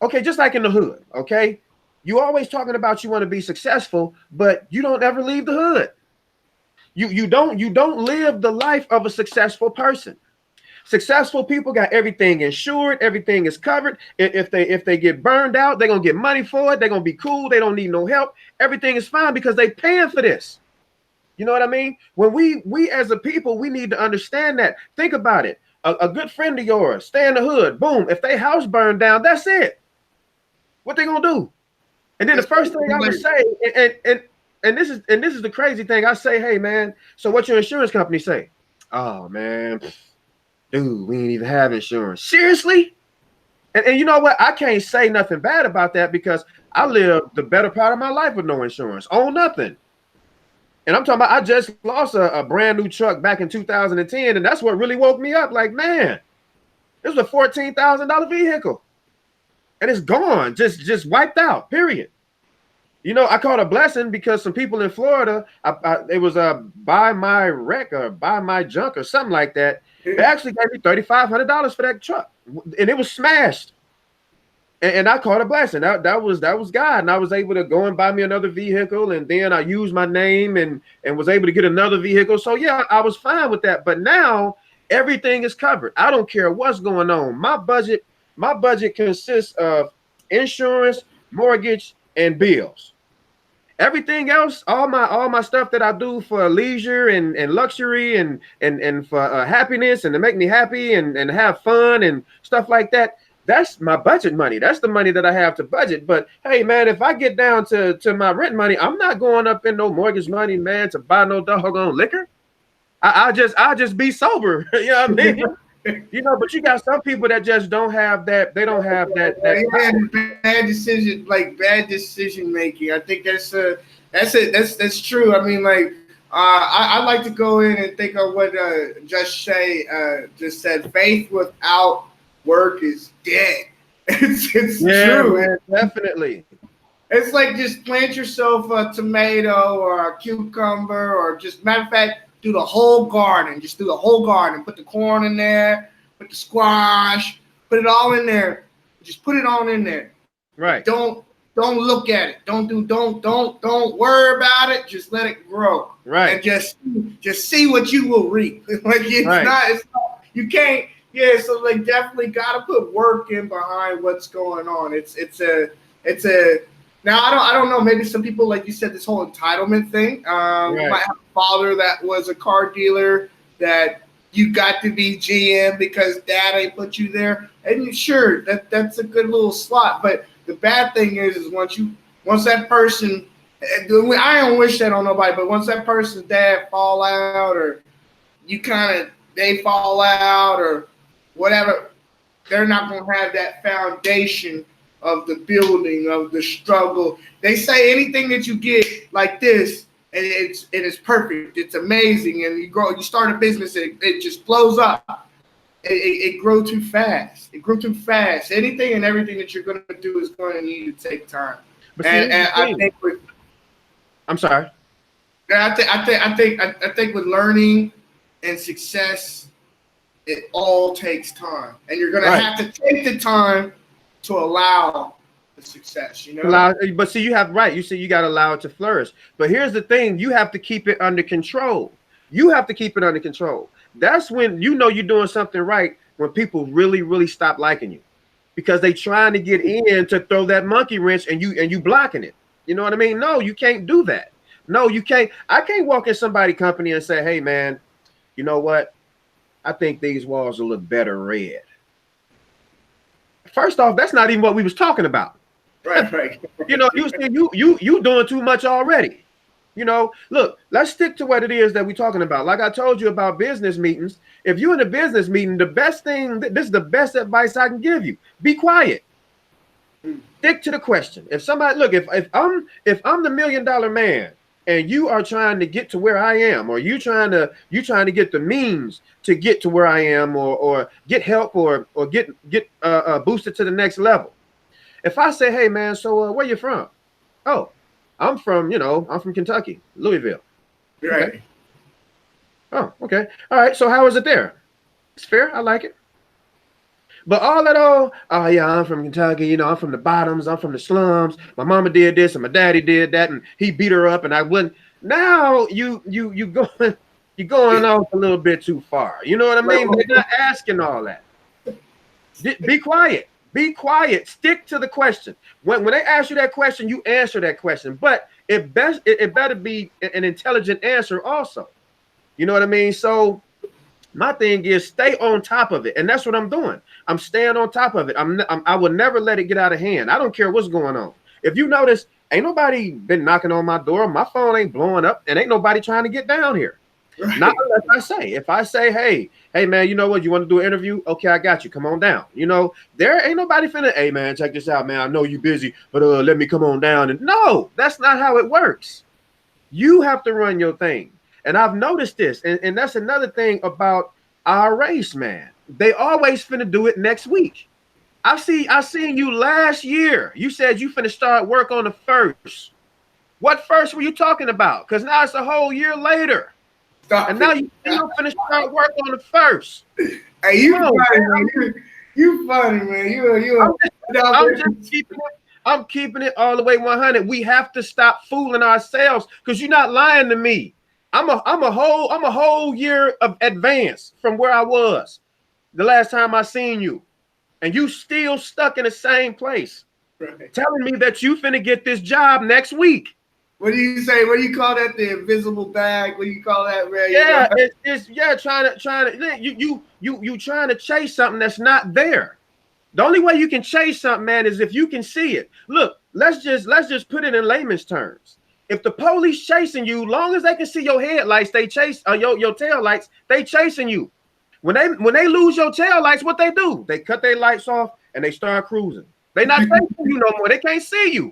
Okay, just like in the hood. Okay, you always talking about you want to be successful, but you don't ever leave the hood. You don't live the life of a successful person. Successful people got everything insured, everything is covered. If they get burned out, they're gonna get money for it. They're gonna be cool. They don't need no help. Everything is fine because they paying for this. You know what I mean? When we as a people, we need to understand that. Think about it. A good friend of yours, stay in the hood. Boom. If their house burned down, that's it. What they gonna do? And then the first thing I would say, and this is the crazy thing. I say, hey man, so what your insurance company say? Oh man. Dude, we ain't even have insurance. Seriously? And you know what? I can't say nothing bad about that because I lived the better part of my life with no insurance, own nothing. And I'm talking about I just lost a brand new truck back in 2010, and that's what really woke me up. Like, man, this was a $14,000 vehicle, and it's gone, just wiped out. Period. You know, I caught a blessing because some people in Florida, it was buy my wreck or buy my junk or something like that. They actually gave me $3,500 for that truck, and it was smashed. And I caught a blessing. That was God, and I was able to go and buy me another vehicle, and then I used my name and was able to get another vehicle. So yeah, I was fine with that. But now everything is covered. I don't care what's going on. My budget consists of insurance, mortgage, and bills. Everything else, all my stuff that I do for leisure and luxury and for happiness and to make me happy and have fun and stuff like that, that's my budget money. That's the money that I have to budget. But hey, man, if I get down to my rent money, I'm not going up in no mortgage money, man, to buy no doggone liquor. I'll just be sober. You know what I mean? You know, but you got some people that just don't have that. They don't have that. Bad decision making. I think that's true. I mean, like I like to go in and think of what Just Shay just said. Faith without work is dead. It's true, man, definitely. It's like just plant yourself a tomato or a cucumber or just matter of fact. Do the whole garden. Just do the whole garden. Put the corn in there. Put the squash. Put it all in there. Just put it all in there. Right. Don't look at it. Don't worry about it. Just let it grow. Right. And just see what you will reap. Like it's not. You can't. Yeah. So like definitely got to put work in behind what's going on. It's a. Now, I don't know. Maybe some people, like you said, this whole entitlement thing. You might have a father that was a car dealer that you got to be GM because dad ain't put you there. And sure, that's a good little slot. But the bad thing is once that person, I don't wish that on nobody, but once that person's dad fall out or they fall out or whatever, they're not going to have that foundation of the building, of the struggle. They say anything that you get like this, and it is perfect. It's amazing, and you grow. You start a business, it just blows up. It grew too fast. It grew too fast. Anything and everything that you're going to do is going to need to take time. But and I think I'm sorry. I think with learning and success, it all takes time, and you're going to have to take the time to allow the success, you know. But see, you got to allow it to flourish. But here's the thing: you have to keep it under control. You have to keep it under control. That's when you know you're doing something right. When people really, really stop liking you, because they trying to get in to throw that monkey wrench, and you blocking it. You know what I mean? No, you can't do that. No, you can't. I can't walk in somebody's company and say, "Hey, man, you know what? I think these walls will look better red." First off, that's not even what we was talking about. Right. You know, you doing too much already. You know, look, let's stick to what it is that we're talking about. Like I told you about business meetings. If you're in a business meeting, this is the best advice I can give you. Be quiet. Stick to the question. If somebody if I'm the $1 million man and you are trying to get to where I am, or you trying to get the means to get to where I am, or get help or get boosted to the next level. If I say, hey man, so where you from? Oh, I'm from, I'm from Kentucky, Louisville. Right. Okay. Oh, okay. All right. So how is it there? It's fair. I like it. But all that oh yeah, I'm from Kentucky, I'm from the bottoms, I'm from the slums. My mama did this and my daddy did that, and he beat her up, and I wouldn't. Now you going you're going off a little bit too far. You know what I mean? They're not asking all that. Be quiet. Be quiet. Stick to the question. When they ask you that question, you answer that question. But it better be an intelligent answer also. You know what I mean? So my thing is stay on top of it, and that's what I'm doing. I'm staying on top of it. I will never let it get out of hand. I don't care what's going on. If you notice, ain't nobody been knocking on my door. My phone ain't blowing up, and ain't nobody trying to get down here. Right. Not unless if I say, hey man, you know what? You want to do an interview? Okay, I got you. Come on down. There ain't nobody finna, hey man, check this out, man. I know you busy, but let me come on down. And no, that's not how it works. You have to run your thing. And I've noticed this, and that's another thing about our race, man. They always finna do it next week. I seen you last year. You said you finna start work on the 1st. What first were you talking about? Because now it's a whole year later. And now you finna start work on the 1st. Hey, you funny, man. You funny, man. I'm keeping it all the way 100. We have to stop fooling ourselves because you're not lying to me. I'm a whole year of advance from where I was the last time I seen you, and you still stuck in the same place, right, telling me that you finna get this job next week. What do you say? What do you call that? The invisible bag? What do you call that, Ray? Yeah, it's trying to you trying to chase something that's not there. The only way you can chase something, man, is if you can see it. Look, let's just put it in layman's terms. If the police chasing you, long as they can see your headlights, they chase your tail lights, they chasing you. When they lose your tail lights, what they do? They cut their lights off and they start cruising. They not chasing you no more. They can't see you.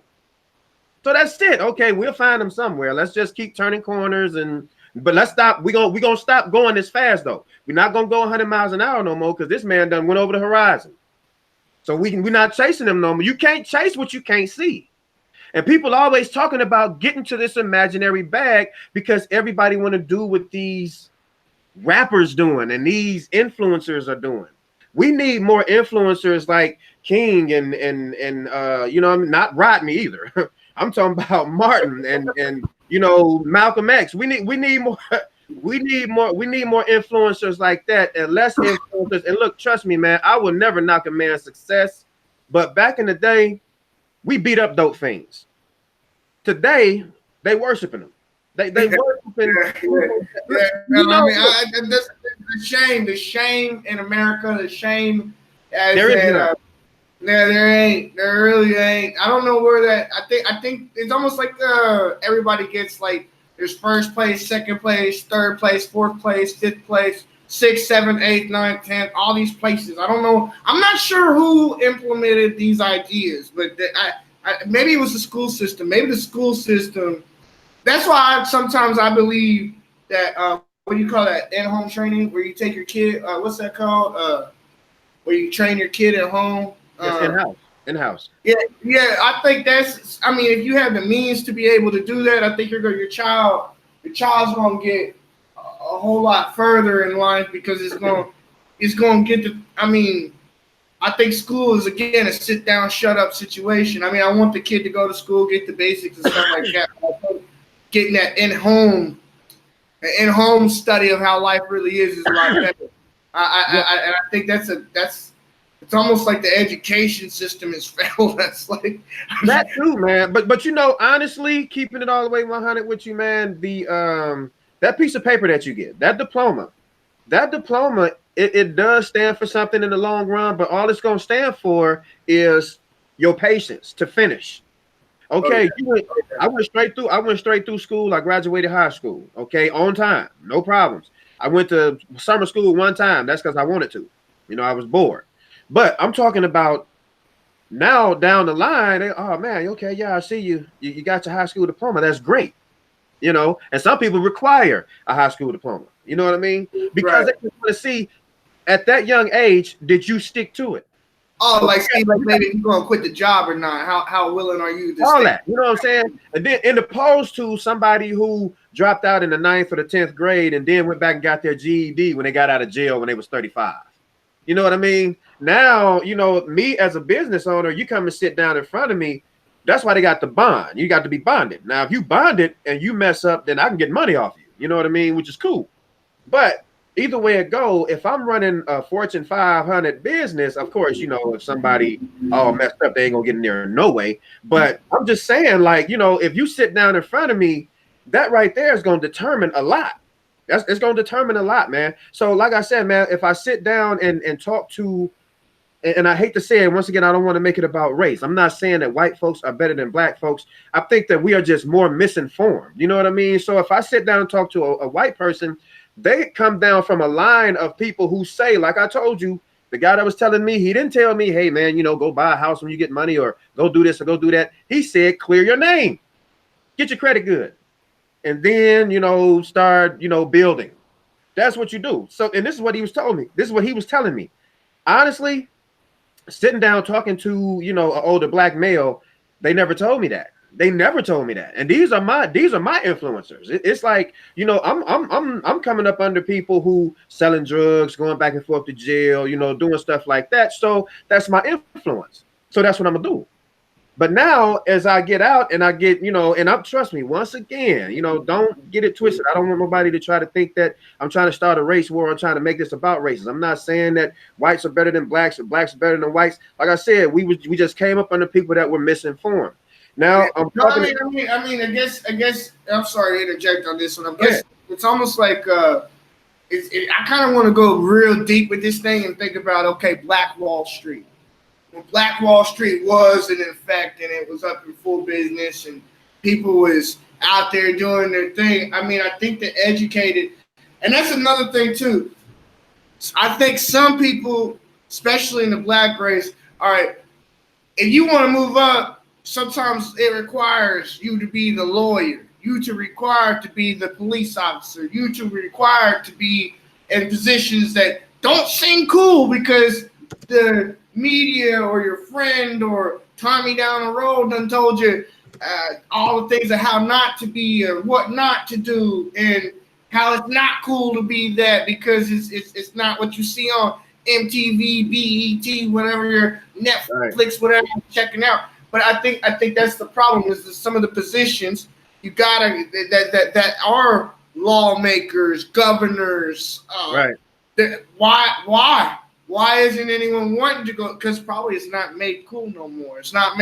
So that's it. Okay, we'll find them somewhere. Let's just keep turning corners but let's stop. We're gonna stop going this fast though. We're not gonna go 100 miles an hour no more because this man done went over the horizon. So we're not chasing them no more. You can't chase what you can't see. And people always talking about getting to this imaginary bag because everybody want to do what these rappers doing and these influencers are doing. We need more influencers like King and not Rodney either. I'm talking about Martin and Malcolm X. We need more influencers like that and less influencers. And look, trust me, man, I will never knock a man's success. But back in the day, we beat up dope fiends. Today, they worshiping them. They worshiping. That's the shame. The shame in America. The shame. There really ain't. I don't know where that. I think it's almost like everybody gets like there's first place, second place, third place, fourth place, fifth place, 6th, 7th, 8th, 9th, 10th, all these places. I don't know. I'm not sure who implemented these ideas, but maybe it was the school system. Maybe the school system. That's why sometimes I believe that what do you call that? In-home training, where you take your kid. What's that called? Where you train your kid at home. In-house. Yeah. I think that's. I mean, if you have the means to be able to do that, I think your child's gonna get a whole lot further in life because it's gonna get the. I mean, I think school is again a sit down, shut up situation. I mean, I want the kid to go to school, get the basics and stuff like that. Getting that in-home study of how life really is a lot better. I think it's almost like the education system is failed. That's like that too, man. But honestly, keeping it all the way 100 with you, man. The that piece of paper that you get, that diploma, it does stand for something in the long run. But all it's gonna stand for is your patience to finish. Okay, I went straight through school. I graduated high school. Okay, on time, no problems. I went to summer school one time. That's because I wanted to. I was bored. But I'm talking about now down the line. Oh man, okay, yeah, I see you. You got your high school diploma. That's great. And some people require a high school diploma. You know what I mean? Because they want to see at that young age, did you stick to it? Oh, like see, like maybe if you're gonna quit the job or not. How willing are you to all stay? that, you know what I'm saying? And then in opposed to somebody who dropped out in the 9th or the 10th grade and then went back and got their GED when they got out of jail when they was 35. You know what I mean? Now, you know, me as a business owner, you come and sit down in front of me. That's why they got the bond. You got to be bonded. Now, if you bonded and you mess up, then I can get money off you. You know what I mean? Which is cool. But either way it go, if I'm running a Fortune 500 business, of course, you know, if somebody all messed up, they ain't gonna get in there no way. But I'm just saying, like, you know, if you sit down in front of me, that right there is gonna determine a lot. It's gonna determine a lot, man. So, like I said, man, if I sit down and talk to, and I hate to say it, once again, I don't want to make it about race. I'm not saying that white folks are better than black folks. I think that we are just more misinformed. You know what I mean? So if I sit down and talk to a white person, they come down from a line of people who say, like I told you, the guy that was telling me, he didn't tell me, hey, man, you know, go buy a house when you get money or go do this or go do that. He said, clear your name, get your credit good, and then, you know, start, you know, building. That's what you do. So, and this is what he was telling me. This is what he was telling me. Honestly, sitting down talking to, you know, an older black male, they never told me that. They never told me that. And these are my influencers. It's like, you know, I'm coming up under people who selling drugs, going back and forth to jail, you know, doing stuff like that. So that's my influence. So that's what I'm gonna do. But now, as I get out and I get, you know, and I'm, trust me, once again, you know, don't get it twisted. I don't want nobody to try to think that I'm trying to start a race war. I'm trying to make this about races. I'm not saying that whites are better than blacks or blacks are better than whites. Like I said, we just came up under people that were misinformed. Now, I guess I'm sorry to interject on this one. I guess it's almost like I kind of want to go real deep with this thing and think about, okay, Black Wall Street. When Black Wall Street was in effect and it was up in full business and people was out there doing their thing, I mean, I think the educated, and that's another thing too. I think some people, especially in the black race, all right, if you want to move up, sometimes it requires you to be the lawyer, you to require to be the police officer, you to require to be in positions that don't seem cool because the media or your friend or Tommy down the road done told you all the things of how not to be or what not to do and how it's not cool to be that because it's not what you see on MTV, BET, whatever your Netflix, whatever you're checking out. But I think that's the problem is that some of the positions you gotta that are lawmakers, governors. Why isn't anyone wanting to go? Because probably it's not made cool no more. It's not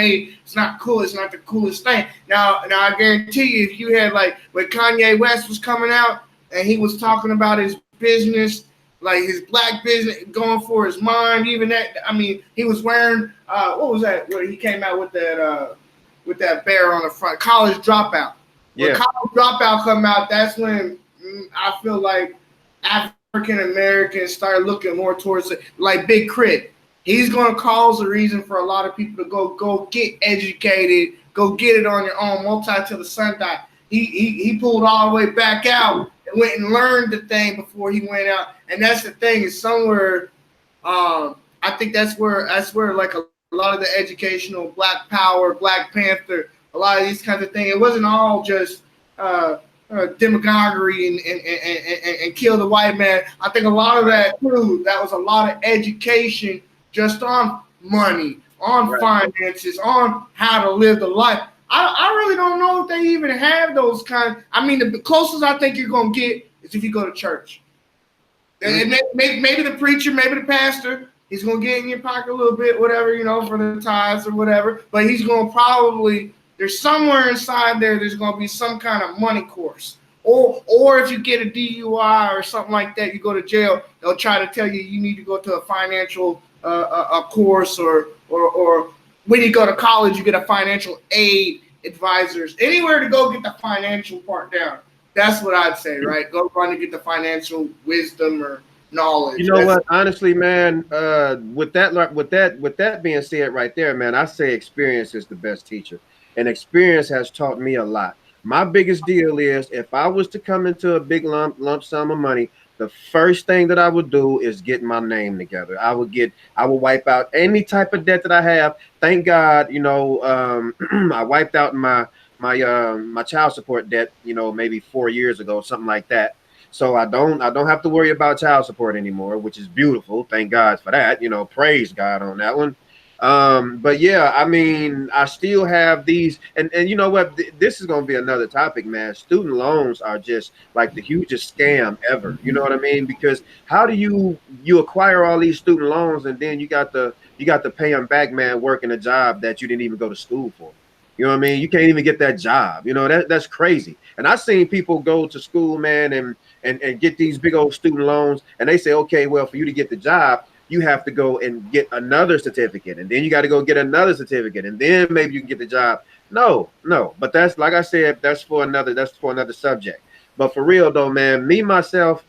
cool. It's not the coolest thing. Now I guarantee you, if you had like when Kanye West was coming out and he was talking about his business, like his black business going for his mind, even that, I mean, he was wearing, what was that? Where he came out with that bear on the front, College Dropout. When College Dropout come out, that's when I feel like African Americans started looking more towards it, like Big Crit. He's going to cause a reason for a lot of people to go get educated, go get it on your own, multi till the sun died. He pulled all the way back out and went and learned the thing before he went out. And that's the thing is somewhere, I think that's where like a lot of the educational Black Power, Black Panther, a lot of these kinds of things. It wasn't all just demagoguery and kill the white man. I think a lot of that too, that was a lot of education just on money, on finances, on how to live the life. I really don't know if they even have those kind. I mean, the closest I think you're going to get is if you go to church. And maybe the preacher, maybe the pastor, he's going to get in your pocket a little bit, whatever, you know, for the tithes or whatever. But he's going to probably, there's somewhere inside there's going to be some kind of money course. Or if you get a DUI or something like that, you go to jail, they'll try to tell you you need to go to a financial a course or when you go to college, you get a financial aid advisors. Anywhere to go get the financial part down. That's what I'd say, right? Go run to get the financial wisdom or knowledge. You know what? Honestly, man, with that being said, right there, man, I say experience is the best teacher, and experience has taught me a lot. My biggest deal is if I was to come into a big lump sum of money, the first thing that I would do is get my name together. I would wipe out any type of debt that I have. Thank God, I wiped out my child support debt, maybe 4 years ago, something like that. So I don't have to worry about child support anymore, which is beautiful. Thank God for that. Praise God on that one. But yeah, I mean, I still have these, and you know what? This is going to be another topic, man. Student loans are just like the hugest scam ever. You know what I mean? Because how do you acquire all these student loans and then you got to pay them back, man, working a job that you didn't even go to school for? You know what I mean? You can't even get that job. That's crazy. And I've seen people go to school, man, and get these big old student loans, and they say, okay, well, for you to get the job, you have to go and get another certificate, and then you got to go get another certificate, and then maybe you can get the job. No. But that's, like I said, that's for another subject. But for real though, man, me myself,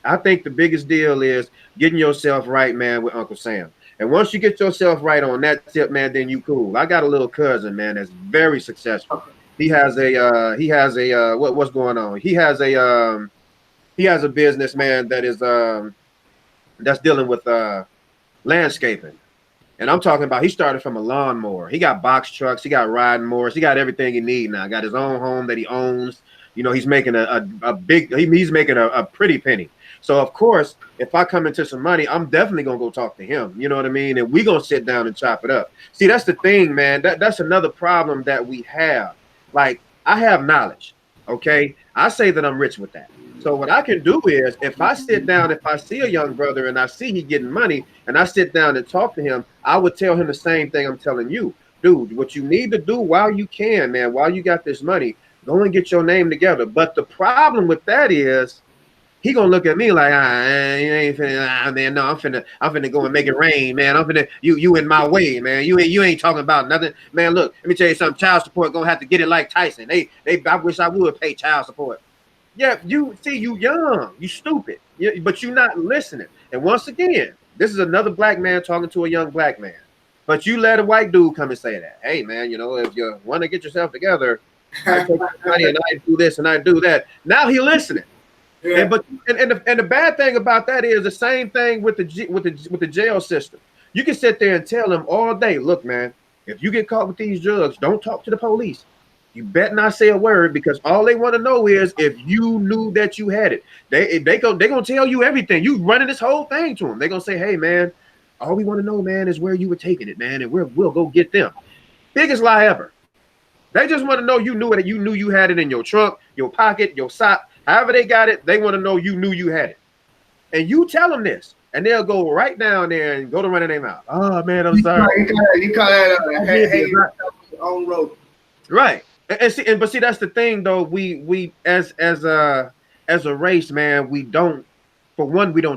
I think the biggest deal is getting yourself right, man, with Uncle Sam. And once you get yourself right on that tip, man, then you cool. I got a little cousin, man, that's very successful. What's going on? He has a business, man, that's dealing with landscaping. And I'm talking about, he started from a lawnmower. He got box trucks. He got riding mowers. He got everything he needs now. Got his own home that he owns. He's making he's making a pretty penny. So of course, if I come into some money, I'm definitely gonna go talk to him. You know what I mean? And we gonna sit down and chop it up. See, that's the thing, man. That's another problem that we have. Like, I have knowledge. Okay, I say that I'm rich with that. So what I can do is, if I sit down, if I see a young brother and I see he getting money, and I sit down and talk to him, I would tell him the same thing I'm telling you. Dude, what you need to do while you can, man, while you got this money, go and get your name together. But the problem with that is, he gonna look at me like, you ain't finna, man. No, I'm finna go and make it rain, man. I'm finna, you in my way, man. You ain't talking about nothing, man. Look, let me tell you something. Child support gonna have to get it like Tyson. I wish I would pay child support. Yeah, you young, you stupid, but you're not listening. And once again, this is another black man talking to a young black man. But you let a white dude come and say that. Hey, man, if you want to get yourself together, I take money and I do this and I do that. Now he listening. Yeah. And the bad thing about that is the same thing with the jail system. You can sit there and tell them all day, look, man, if you get caught with these drugs, don't talk to the police. You bet not say a word, because all they want to know is if you knew that you had it. They gonna tell you everything. You running this whole thing to them. They're gonna say, hey, man, all we want to know, man, is where you were taking it, man, and we'll go get them. Biggest lie ever. They just want to know you knew it. You knew you had it in your trunk, your pocket, your sock. However they got it, they want to know you knew you had it. And you tell them this, and they'll go right down there and go to running their mouth. Oh, man, I'm sorry. You call that hey, your own road. Right. But see, that's the thing, though. We as a race, man, we don't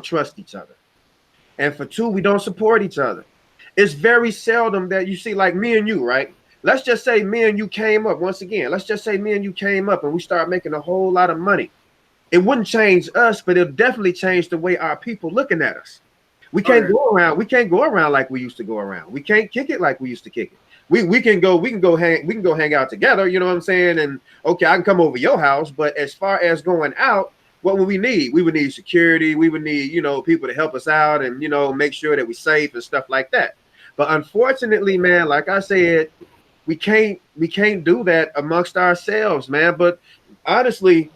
trust each other, and for two, we don't support each other. It's very seldom that you see, like me and you, right? Let's just say me and you came up once again. Let's just say me and you came up and we start making a whole lot of money. It wouldn't change us, but it'll definitely change the way our people looking at us. We can't go around. We can't go around like we used to go around. We can't kick it like we used to kick it. We can go hang out together, you know what I'm saying? And okay, I can come over your house, but as far as going out, what would we need? We would need security. We would need, people to help us out and, make sure that we're safe and stuff like that. But unfortunately, man, like I said, we can't do that amongst ourselves, man. But honestly,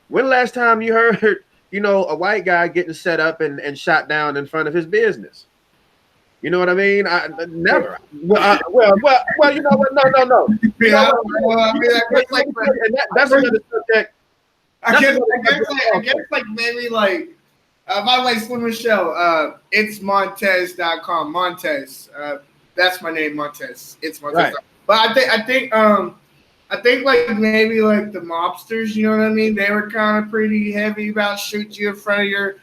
when the last time you heard, a white guy getting set up and shot down in front of his business? You know what I mean? I never. Well, you know what? No. Yeah, that's another subject. I guess maybe like, by the way, Slim Michelle, itsmontez.com. Montez. That's my name, Montez. It's Montez. Right. But I think like maybe like the mobsters, you know what I mean? They were kind of pretty heavy about shooting you in front of your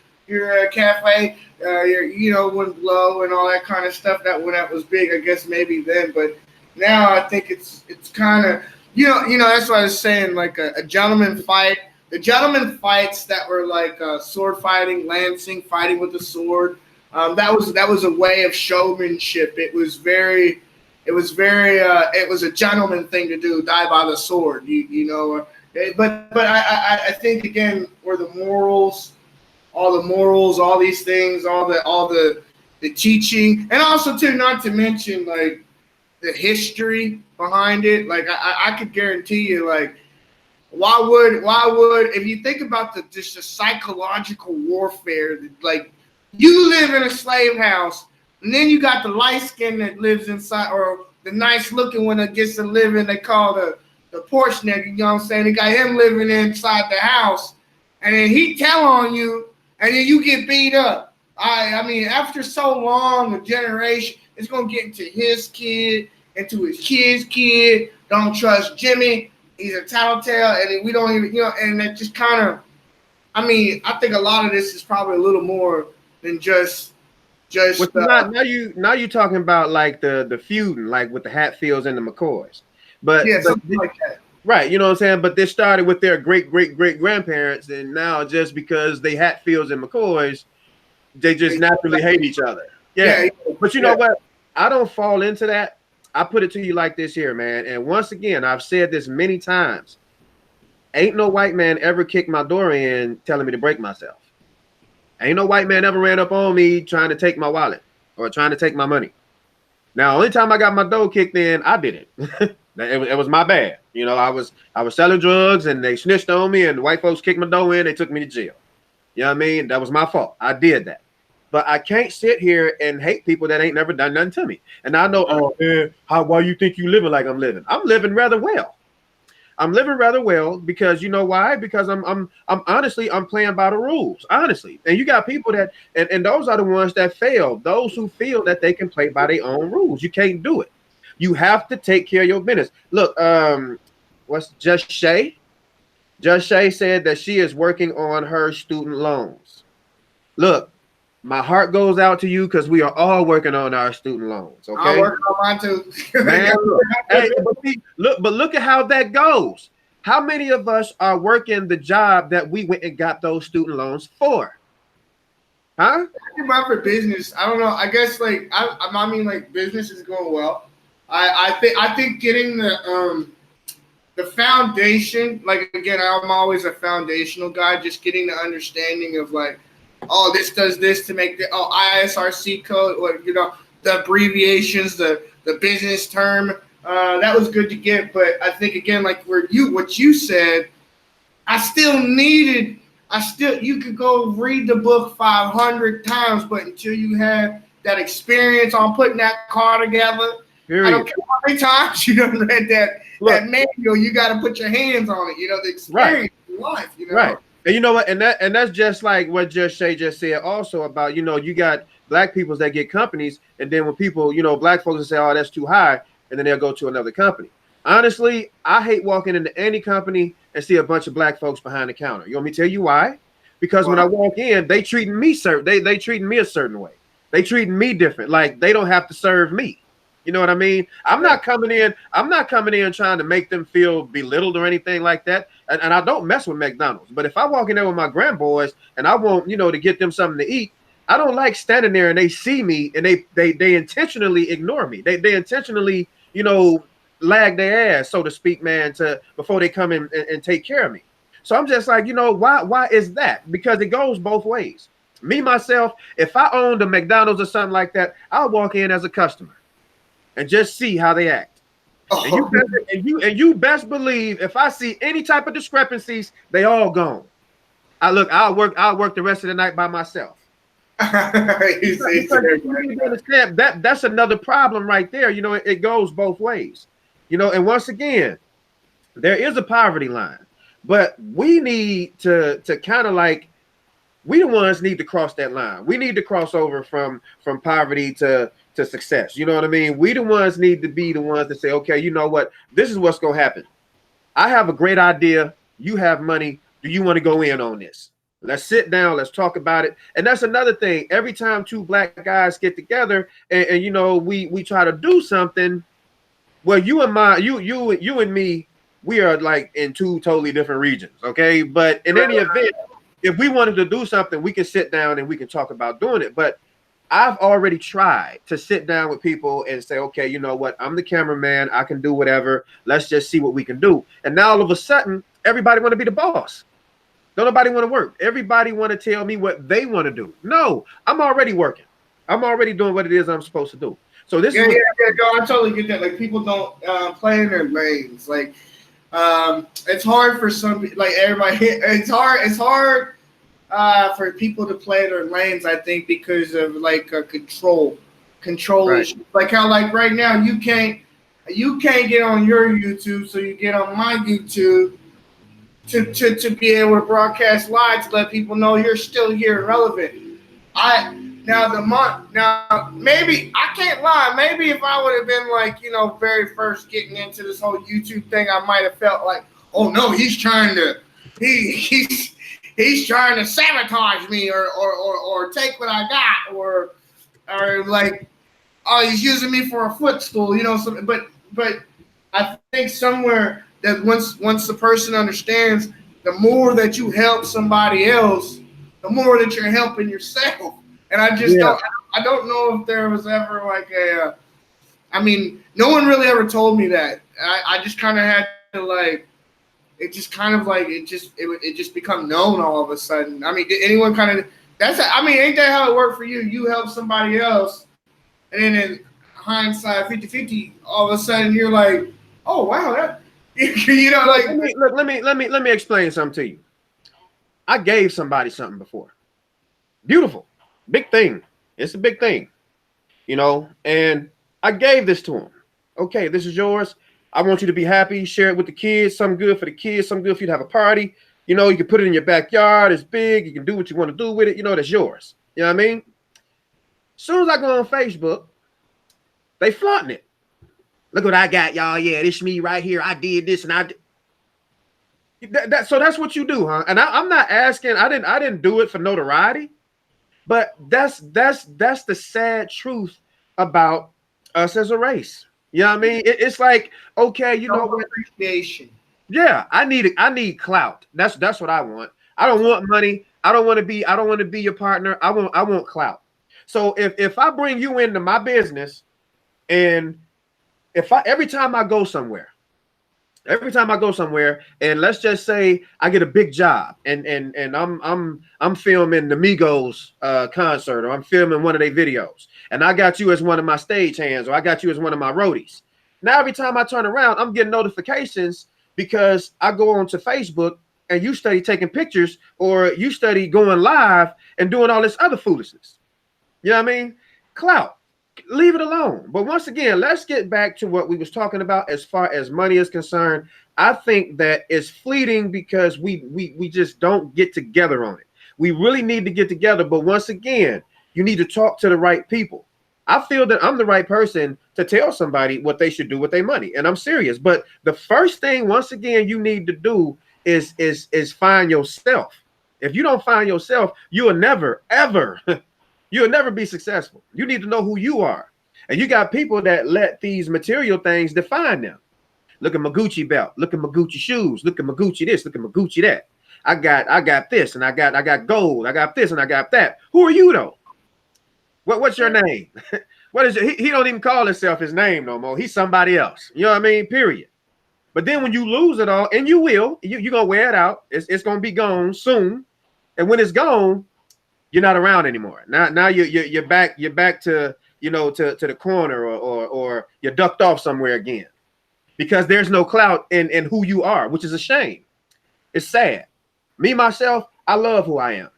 cafe, went low and all that kind of stuff. That when that was big, I guess maybe then. But now I think it's kind of that's what I was saying. Like a gentleman fight. The gentleman fights that were like sword fighting, lancing, fighting with the sword. That was a way of showmanship. It was a gentleman thing to do, die by the sword, but I think again, where the morals all the morals, all these things, all the teaching, and also too, not to mention like the history behind it. Like I could guarantee you, like why would if you think about just the psychological warfare, like you live in a slave house, and then you got the light skin that lives inside, or the nice looking one that gets to live in, they call the porch nigga, you know what I'm saying? They got him living inside the house, and then he tell on you, and then you get beat up. I mean, after so long, a generation, it's gonna get into his kid, into his kid's kid. Don't trust Jimmy. He's a tattletale, and we don't even, and that just kind of, I mean, I think a lot of this is probably a little more than just. Now you talking about like the feuding, like with the Hatfields and the McCoys, but something like that. Right, you know what I'm saying? But this started with their great grandparents, and now just because they Hatfields and McCoys, they just naturally hate each other. Yeah. But you know what? I don't fall into that. I put it to you like this here, man. And once again, I've said this many times. Ain't no white man ever kicked my door in telling me to break myself. Ain't no white man ever ran up on me trying to take my wallet or trying to take my money. Now, only time I got my door kicked in, I did it. It was my bad. You know, I was selling drugs and they snitched on me, and the white folks kicked my door in. They took me to jail. You know what I mean? That was my fault. I did that. But I can't sit here and hate people that ain't never done nothing to me. And I know, oh man, why you think you living like I'm living? I'm living rather well. I'm living rather well because you know why? Because I'm honestly, I'm playing by the rules, honestly. And you got people that, and those are the ones that fail. Those who feel that they can play by their own rules. You can't do it. You have to take care of your business. Look, what's Just Shay? Just Shay said that she is working on her student loans. Look, my heart goes out to you because we are all working on our student loans. Okay, I'm working on mine too. Man, look at how that goes. How many of us are working the job that we went and got those student loans for? Huh? For business, I don't know. I guess like I mean like business is going well. I think getting the foundation, like again, I'm always a foundational guy, just getting the understanding of like, oh, this does this to make the ISRC code, or the abbreviations, the business term. That was good to get, but I think again, like what you said, you could go read the book 500 times, but until you have that experience on putting that car together, period. I don't care how many times you done read that manual, you got to put your hands on it. The experience in life. Right. And you know what? And that's just like what Just Shay just said also about, you got black people that get companies, and then when people, black folks will say, oh, that's too high, and then they'll go to another company. Honestly, I hate walking into any company and see a bunch of black folks behind the counter. You want me to tell you why? Because when I walk in, they treating me they treating me a certain way. They treating me different. Like they don't have to serve me. You know what I mean? I'm not coming in trying to make them feel belittled or anything like that. And I don't mess with McDonald's. But if I walk in there with my grandboys and I want, to get them something to eat, I don't like standing there and they see me and they intentionally ignore me. They intentionally, lag their ass, so to speak, man, before they come in and take care of me. So I'm just like, why is that? Because it goes both ways. Me, myself, if I owned a McDonald's or something like that, I'll walk in as a customer and just see how they act. And you best believe if I see any type of discrepancies, they all gone. I'll work the rest of the night by myself. That's another problem right there. It goes both ways. And once again, there is a poverty line, but we need to kind of like, we the ones need to cross that line. We need to cross over from poverty to success. You know what I mean? We the ones need to be the ones that say, okay, you know what? This is what's going to happen. I have a great idea. You have money. Do you want to go in on this? Let's sit down. Let's talk about it. And that's another thing. Every time two black guys get together and we try to do something, well, you and me, we are like in two totally different regions. Okay. But in any event, if we wanted to do something, we can sit down and we can talk about doing it. But I've already tried to sit down with people and say, okay, you know what? I'm the cameraman. I can do whatever. Let's just see what we can do. And now all of a sudden, everybody want to be the boss. Don't nobody want to work. Everybody want to tell me what they want to do. No, I'm already working. I'm already doing what it is I'm supposed to do. So this is what No, I totally get that. Like people don't play in their lanes. Like it's hard for some, like everybody. It's hard for people to play their lanes. I think because of like a control right. issues. Like how like right now you can't get on your YouTube, so you get on my YouTube to be able to broadcast live to let people know you're still here and relevant. Now maybe I can't lie. Maybe if I would have been like, very first getting into this whole YouTube thing, I might have felt like, oh no, he's trying to he's trying to sabotage me or take what I got or like, oh, he's using me for a footstool, but I think somewhere that once the person understands, the more that you help somebody else, the more that you're helping yourself. And I just don't know if there was ever like no one really ever told me that. I just kind of had to like, it just kind of like, it just become known all of a sudden. I mean, did anyone kind of, ain't that how it worked for you? You help somebody else, and then in hindsight, 50-50, all of a sudden you're like, oh wow, that, like. Let me explain something to you. I gave somebody something before. Beautiful. Big thing. It's a big thing, and I gave this to him. Okay, this is yours. I want you to be happy. Share it with the kids. Something good for the kids. Something good for you to have a party. You can put it in your backyard. It's big. You can do what you want to do with it. That's yours. You know what I mean? As soon as I go on Facebook, they flaunting it. Look what I got, y'all. Yeah, this me right here. I did this and I did. So that's what you do, huh? And I'm not asking. I didn't do it for notoriety. But that's the sad truth about us as a race. You know what I mean? It's like, okay, appreciation. Yeah, I need clout. That's what I want. I don't want money. I don't want to be your partner. I want clout. So if I bring you into my business, and every time I go somewhere, and let's just say I get a big job, and I'm filming the Migos concert, or I'm filming one of their videos, and I got you as one of my stage hands, or I got you as one of my roadies. Now every time I turn around, I'm getting notifications because I go onto Facebook and you study taking pictures, or you study going live and doing all this other foolishness. You know what I mean? Clout. Leave it alone. But once again, let's get back to what we was talking about as far as money is concerned. I think that it's fleeting because we just don't get together on it. We really need to get together. But once again, you need to talk to the right people. I feel that I'm the right person to tell somebody what they should do with their money. And I'm serious. But the first thing, once again, you need to do is find yourself. If you don't find yourself, you will never, ever you'll never be successful. You need to know who you are. And you got people that let these material things define them. Look at my Gucci belt. Look at my Gucci shoes. Look at my Gucci this. Look at my Gucci that. I got this, and I got gold. I got this, and I got that. Who are you though? What's your name? What is it? He don't even call himself his name no more. He's somebody else. You know what I mean? Period. But then when you lose it all, and you're gonna wear it out. It's gonna be gone soon. And when it's gone, you're not around anymore. Now you're back to to the corner, or you're ducked off somewhere again, because there's no clout in who you are, which is a shame. It's sad. Me myself, I love who I am.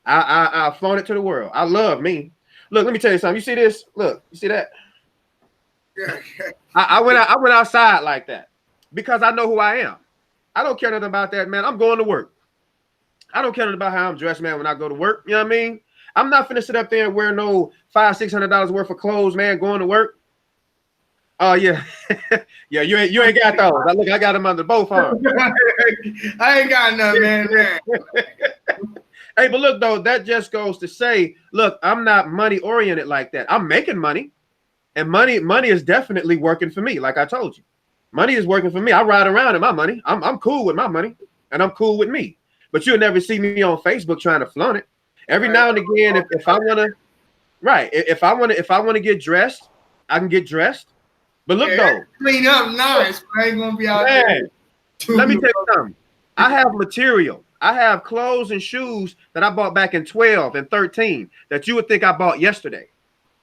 I flaunt it to the world. I love me. Look, let me tell you something. You see this? Look, you see that? I went outside like that because I know who I am. I don't care nothing about that, man. I'm going to work. I don't care nothing about how I'm dressed, man, when I go to work. You know what I mean? I'm not finna sit up there and wear no $500-600 worth of clothes, man, going to work. Oh, yeah. Yeah, you ain't got those. Look, I got them under both arms. I ain't got none, man. Hey, but look, though, that just goes to say, look, I'm not money-oriented like that. I'm making money, and money is definitely working for me, like I told you. Money is working for me. I ride around in my money. I'm cool with my money, and I'm cool with me. But you'll never see me on Facebook trying to flaunt it. Every now and again, if I want to, right? If I want to get dressed, I can get dressed. But look, though, clean up nice. I ain't gonna be out there. Let me tell you something. I have material. I have clothes and shoes that I bought back in 12 and 13 that you would think I bought yesterday.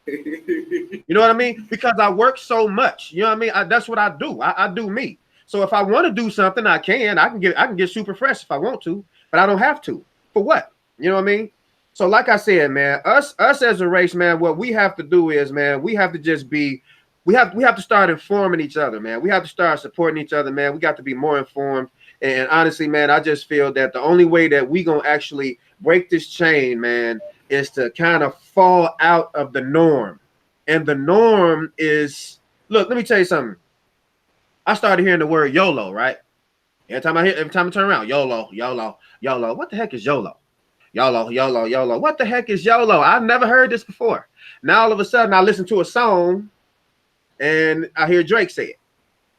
You know what I mean? Because I work so much. You know what I mean? That's what I do. I do me. So if I want to do something, I can get super fresh if I want to, but I don't have to. For what? You know what I mean? So like I said, man, us as a race, man, what we have to do is, man, we have to just be, we have to start informing each other, man. We have to start supporting each other, man. We got to be more informed. And honestly, man, I just feel that the only way that we gonna actually break this chain, man, is to kind of fall out of the norm. And the norm is, look, let me tell you something. I started hearing the word YOLO, right? Every time I turn around, YOLO, YOLO, YOLO. What the heck is YOLO? YOLO, YOLO, YOLO. What the heck is YOLO? I've never heard this before. Now all of a sudden I listen to a song and I hear Drake say it.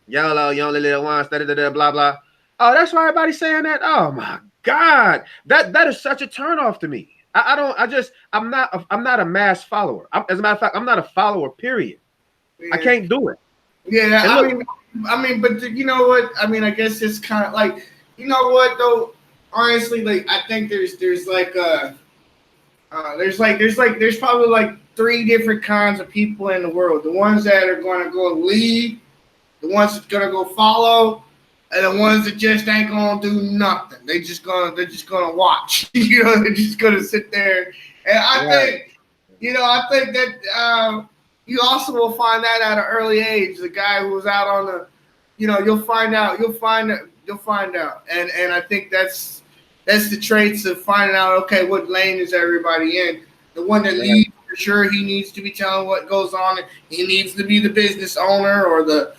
YOLO, you only live once, da da da blah blah. Oh, that's why everybody's saying that. Oh my God, that is such a turnoff to me. I'm not a mass follower. As a matter of fact, I'm not a follower. Period. Yeah. I can't do it. Yeah, I mean, but you know what? I mean, I guess it's kind of like, you know what though? Honestly, like I think there's probably like 3 different kinds of people in the world. The ones that are going to go lead, the ones that's going to go follow, and the ones that just ain't gonna do nothing. They're just gonna watch. You know, they're just gonna sit there. And I think that you also will find that at an early age. The guy who was out on the, you know, you'll find out. And I think that's the traits of finding out. Okay, what lane is everybody in? The one that leads, for sure, he needs to be telling what goes on. He needs to be the business owner or the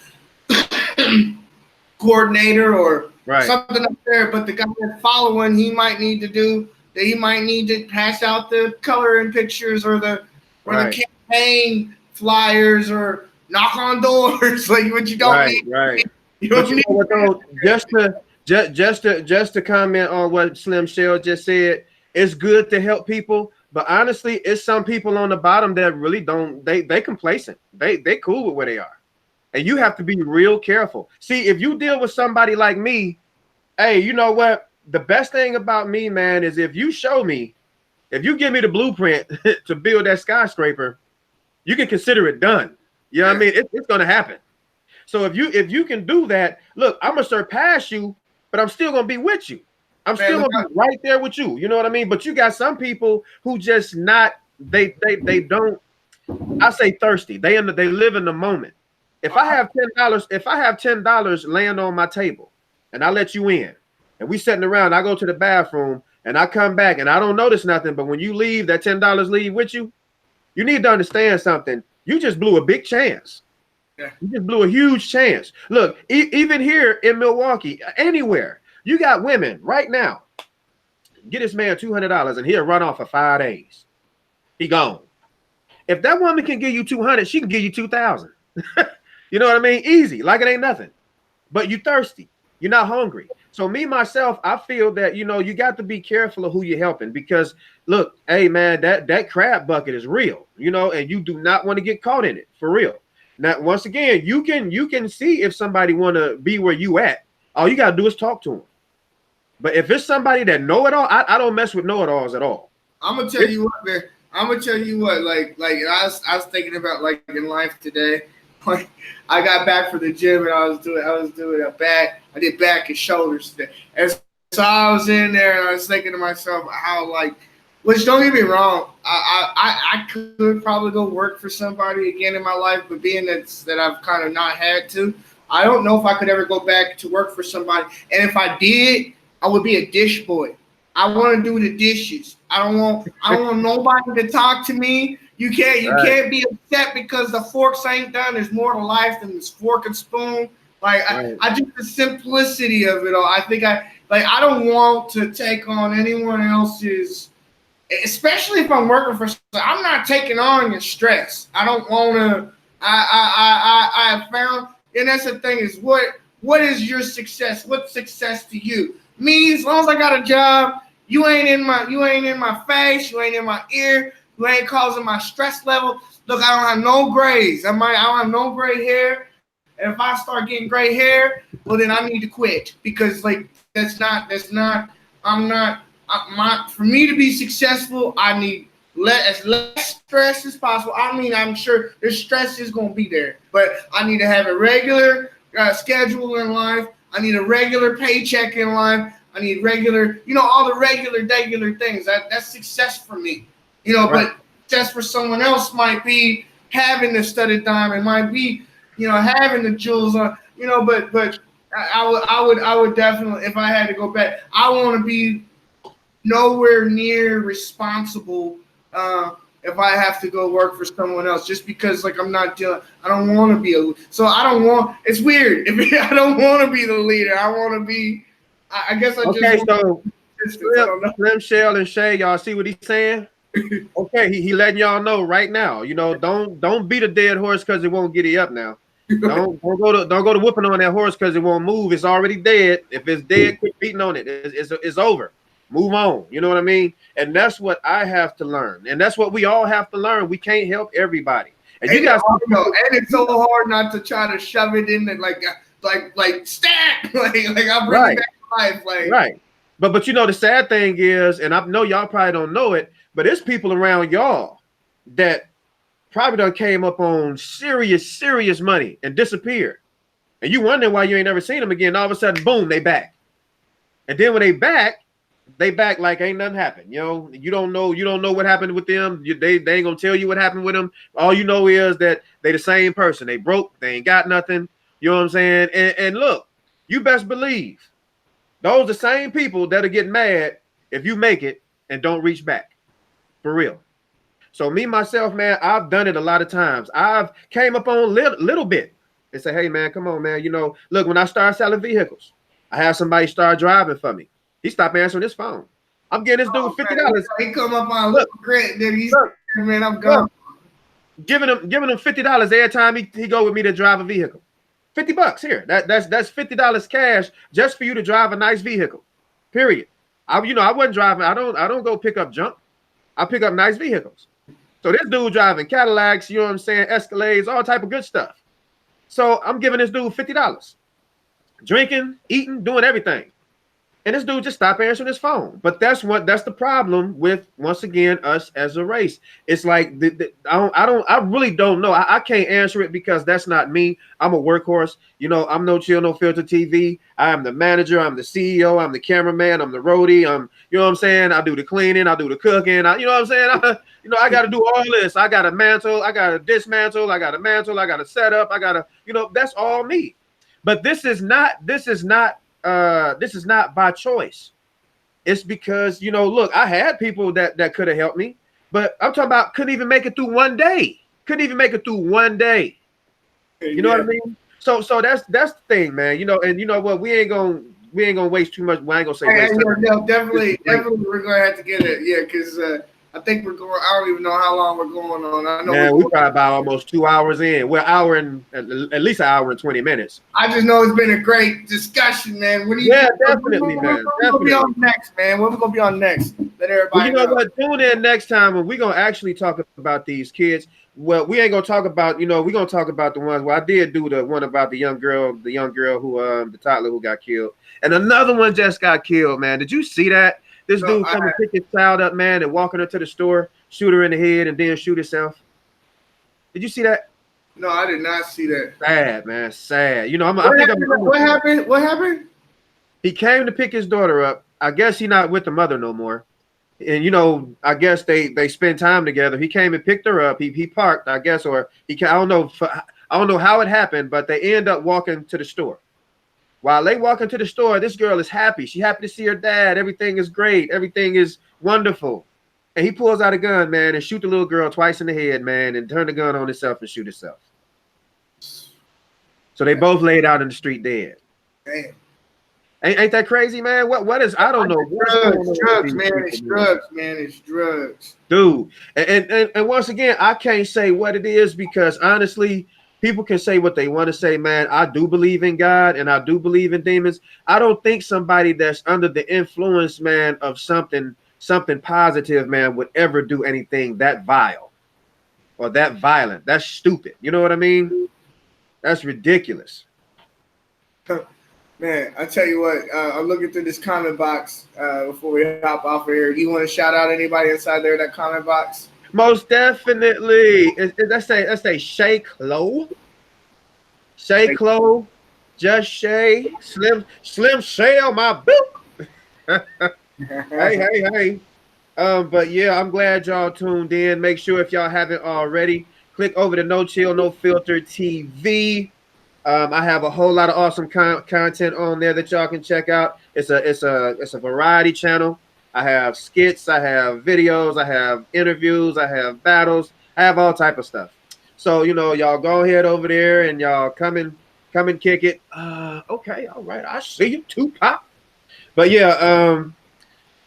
coordinator or something up there, but the guy that's following, he might need to pass out the coloring pictures or the campaign flyers or knock on doors, like what you don't need. Right. You know what though? Just to comment on what Slim Shell just said, it's good to help people, but honestly, it's some people on the bottom that really don't. They complacent. They cool with where they are. And you have to be real careful. See, if you deal with somebody like me, hey, you know what? The best thing about me, man, is if you give me the blueprint to build that skyscraper, you can consider it done. You know what I mean? It's going to happen. So if you can do that, look, I'm going to surpass you, but I'm still going to be with you. I'm still going to be right there with you. You know what I mean? But you got some people who just not, they don't, I say thirsty. They live in the moment. If I have $10 laying on my table and I let you in and we sitting around, I go to the bathroom and I come back and I don't notice nothing, but when you leave, that $10 leave with you, you need to understand something. You just blew a big chance. Yeah. You just blew a huge chance. Look, even here in Milwaukee, anywhere, you got women right now. Get this man $200 and he'll run off for 5 days. He gone. If that woman can give you 200, she can give you 2,000. You know what I mean? Easy, like it ain't nothing. But you thirsty. You're not hungry. So me, myself, I feel that, you know, you got to be careful of who you're helping because, look, hey, man, that crab bucket is real, you know, and you do not want to get caught in it, for real. Now, once again, you can see if somebody want to be where you at. All you got to do is talk to them. But if it's somebody that know-it-all, I don't mess with know-it-alls at all. I'm going to tell you what, man. I'm going to tell you what, like I was thinking about, like, in life today. Like, I got back from the gym and I was doing a back. I did back and shoulders today. And so I was in there and I was thinking to myself how, like, which don't get me wrong, I could probably go work for somebody again in my life, but being that I've kind of not had to, I don't know if I could ever go back to work for somebody. And if I did, I would be a dish boy. I want to do the dishes. I don't want nobody to talk to me. You can't be upset because the forks ain't done. There's more to life than this fork and spoon. Like I just the simplicity of it all. I think I don't want to take on anyone else's, especially if I'm working for. I'm not taking on your stress. I don't want to. I have found, and that's the thing is what is your success? What's success to you? Me, as long as I got a job, you ain't in my face, you ain't in my ear. You ain't causing my stress level. Look, I don't have no grays. I don't have no gray hair. And if I start getting gray hair, well, then I need to quit because, like, that's not For me to be successful, I need as less stress as possible. I mean, I'm sure the stress is going to be there, but I need to have a regular schedule in life. I need a regular paycheck in life. I need regular, all the regular things. That's success for me, Right. But success for someone else might be having the studded diamond, might be, having the jewels on, but I would definitely, if I had to go back, I want to be nowhere near responsible if I have to go work for someone else, just because I don't want to be it's weird. I don't want to be the leader. I want to be, I guess I just okay, so Slim, Shell, and Shay, y'all see what he's saying? Okay, he letting y'all know right now. Don't beat a dead horse because it won't get you up now. Don't go to whooping on that horse because it won't move. It's already dead. If it's dead, quit beating on it. It's over. Move on. You know what I mean? And that's what I have to learn. And that's what we all have to learn. We can't help everybody. And you guys, and it's so hard not to try to shove it in it like stat, I'm bringing back to life, right. But the sad thing is, and I know y'all probably don't know it, but there's people around y'all that probably done came up on serious money and disappeared. And you wondering why you ain't never seen them again. All of a sudden, boom, they back. And then when they back like ain't nothing happened. You don't know what happened with them. They ain't gonna tell you what happened with them. All you know is that they the same person. They broke, they ain't got nothing. You know what I'm saying? And look, you best believe those the same people that'll get mad if you make it and don't reach back. For real. So me, myself, man, I've done it a lot of times. I've came up on little bit and say, hey, man, come on, man. Look, when I started selling vehicles, I had somebody start driving for me. He stopped answering his phone. I'm getting this dude $50. He come up on look great, then he's man, I'm gone. Giving him $50 every time he go with me to drive a vehicle. $50 here. That's $50 cash just for you to drive a nice vehicle. Period. I wasn't driving. I don't go pick up junk. I pick up nice vehicles. So this dude driving Cadillacs, you know what I'm saying, Escalades, all type of good stuff. So I'm giving this dude $50. Drinking, eating, doing everything. And this dude just stopped answering his phone. But that's the problem with, once again, us as a race. It's like I really don't know. I can't answer it because that's not me. I'm a workhorse. I'm noChill, noFiltertv. I am the manager. I'm the CEO. I'm the cameraman. I'm the roadie. You know what I'm saying? I do the cleaning. I do the cooking. You know what I'm saying? I got to do all this. I got to mantle. I got to dismantle. I got to mantle. I got to set up. I got to, that's all me. But this is not by choice. It's because, look, I had people that could have helped me, but I'm talking about couldn't even make it through one day. You know what I mean? So that's the thing, man. And you know what? We ain't gonna waste too much. Well, I ain't gonna say waste time. No, definitely we're gonna have to get it. Yeah, because I think we're going. I don't even know how long we're going on. I know we're probably about almost 2 hours in. We're hour and at least an hour and 20 minutes. I just know it's been a great discussion, man. Definitely, man. We're gonna be on next, man. We're gonna be on next. Let everybody know what? Tune in next time when we're gonna actually talk about these kids. Well, we ain't gonna talk about, we're gonna talk about the ones. Well, I did do the one about the young girl who the toddler who got killed, and another one just got killed, man. Did you see that? This dude come and pick his child up, man, and walking her to the store, shoot her in the head, and then shoot himself. Did you see that? No, I did not see that. Sad, man, sad. What happened? What happened? He came to pick his daughter up. I guess he's not with the mother no more. And I guess they spend time together. He came and picked her up. He parked, I guess, or I don't know how it happened, but they end up walking to the store. While they walk into the store, this girl is happy. She's happy to see her dad. Everything is great. Everything is wonderful. And he pulls out a gun, man, and shoot the little girl twice in the head, man, and turn the gun on himself and shoot himself. So they both laid out in the street dead. Damn. Ain't that crazy, man? What is, I don't know. Drugs, man. It's drugs, man. It's drugs. Dude. And once again, I can't say what it is because honestly, people can say what they want to say, man. I do believe in God and I do believe in demons. I don't think somebody that's under the influence, man, of something positive, man, would ever do anything that vile or that violent. That's stupid. You know what I mean? That's ridiculous. Man, I tell you what, I'm looking through this comment box before we hop off of here. You want to shout out anybody inside there, that comment box? Most definitely. Let's say Shay Clo. Shay Clo, Just Shay, Slim Shell, my boot. Hey. But yeah, I'm glad y'all tuned in. Make sure if y'all haven't already, click over to noChill, noFilter TV. I have a whole lot of awesome content on there that y'all can check out. It's a variety channel. I have skits, I have videos, I have interviews, I have battles, I have all type of stuff. So y'all go ahead over there and y'all come and kick it. Okay, all right, I see you, Tupac. But yeah,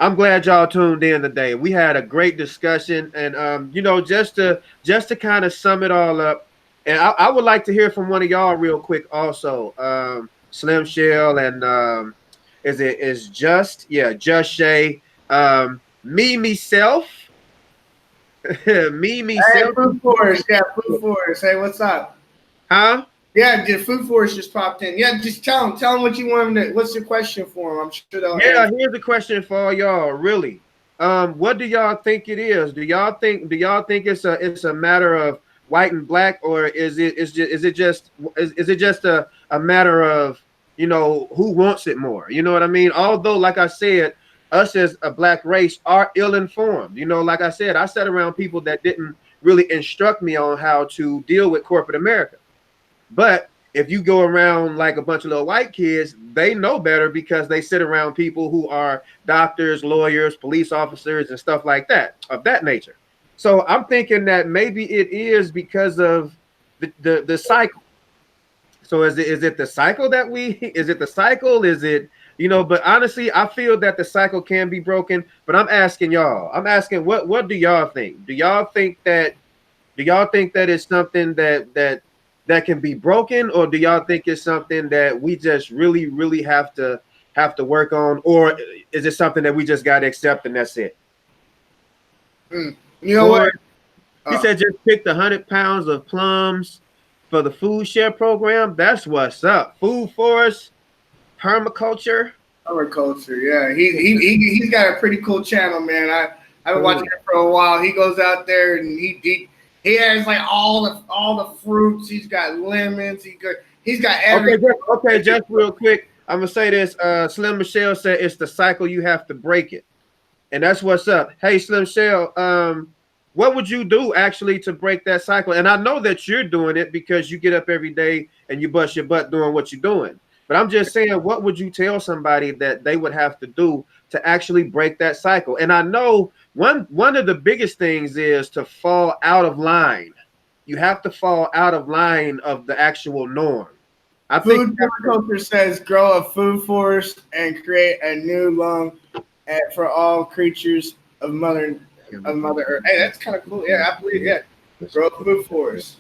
I'm glad y'all tuned in today. We had a great discussion, and just to kind of sum it all up, and I would like to hear from one of y'all real quick also. Slim Shell and Just Shay, me myself, me myself. Hey, Food Forest, yeah, Food Forest. Hey, what's up? Huh? Yeah, the Food Forest just popped in. Yeah, just tell them what you want them to. What's your question for them? I'm sure they'll. Yeah, answer. here's a question for y'all. Really, what do y'all think it is? Do y'all think it's a matter of white and black, or is it just a matter of who wants it more? You know what I mean? Although, like I said, us as a black race are ill-informed. Like I said, I sat around people that didn't really instruct me on how to deal with corporate America. But if you go around like a bunch of little white kids, they know better because they sit around people who are doctors, lawyers, police officers, and stuff like that, of that nature. So I'm thinking that maybe it is because of the cycle. So is it the cycle is it the cycle? Is it, but honestly, I feel that the cycle can be broken. But I'm asking what do y'all think? Do y'all think that it's something that can be broken, or do y'all think it's something that we just really, really have to work on, or is it something that we just got to accept and that's it? You know what? He said just pick the 100 pounds of plums for the food share program. That's what's up. Food forest, permaculture. Agriculture, yeah. He's got a pretty cool channel, man. I've been watching it for a while. He goes out there and he has like all the fruits. He's got lemons. He's got everything. Okay, just real quick. I'm gonna say this. Slim Michelle said it's the cycle, you have to break it. And that's what's up. Hey, Slim Shell, what would you do actually to break that cycle? And I know that you're doing it because you get up every day and you bust your butt doing what you're doing. But I'm just saying, what would you tell somebody that they would have to do to actually break that cycle? And I know one of the biggest things is to fall out of line. You have to fall out of line of the actual norm. Food permaculture says grow a food forest and create a new lung for all creatures of Mother Earth. Hey, that's kind of cool. Yeah, I believe. Yeah, grow a food forest.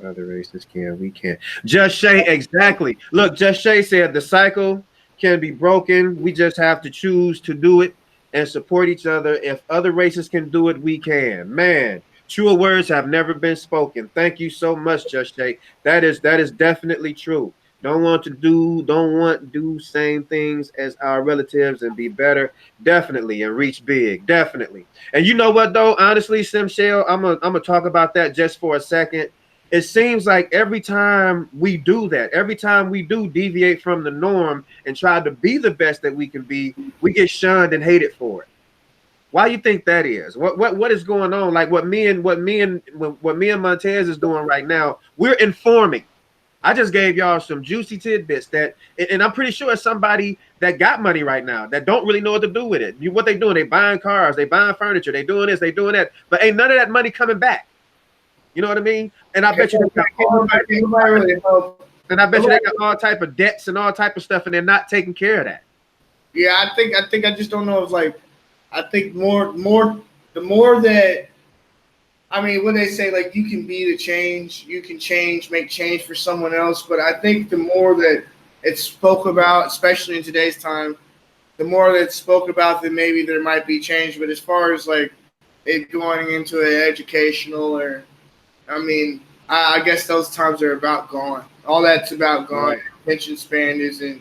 Other races can, we can. Just Shay, exactly. Look, Just Shay said the cycle can be broken. We just have to choose to do it and support each other. If other races can do it, we can. Man, truer words have never been spoken. Thank you so much, Just Shay. That is definitely true. Don't want to do same things as our relatives and be better. Definitely, and reach big. Definitely. And you know what though? Honestly, Sim Shell, I'm gonna talk about that just for a second. It seems like every time we do that, every time we do deviate from the norm and try to be the best that we can be, we get shunned and hated for it. Why do you think that is? What is going on? Like what me and Montez is doing right now, we're informing. I just gave y'all some juicy tidbits and I'm pretty sure it's somebody that got money right now that don't really know what to do with it. What they doing? They buying cars, they buying furniture, they doing this, they doing that, but ain't none of that money coming back. You know what I mean? And I bet you they got all type of debts and all type of stuff, and they're not taking care of that. Yeah, I think I just don't know. It's like I think the more that I mean, when they say like you can be the change, you can make change for someone else. But I think the more that it's spoke about, especially in today's time, the more that it's spoke about, then maybe there might be change. But as far as like it going into an educational or, I mean, I guess those times are about gone. All that's about gone. Attention span isn't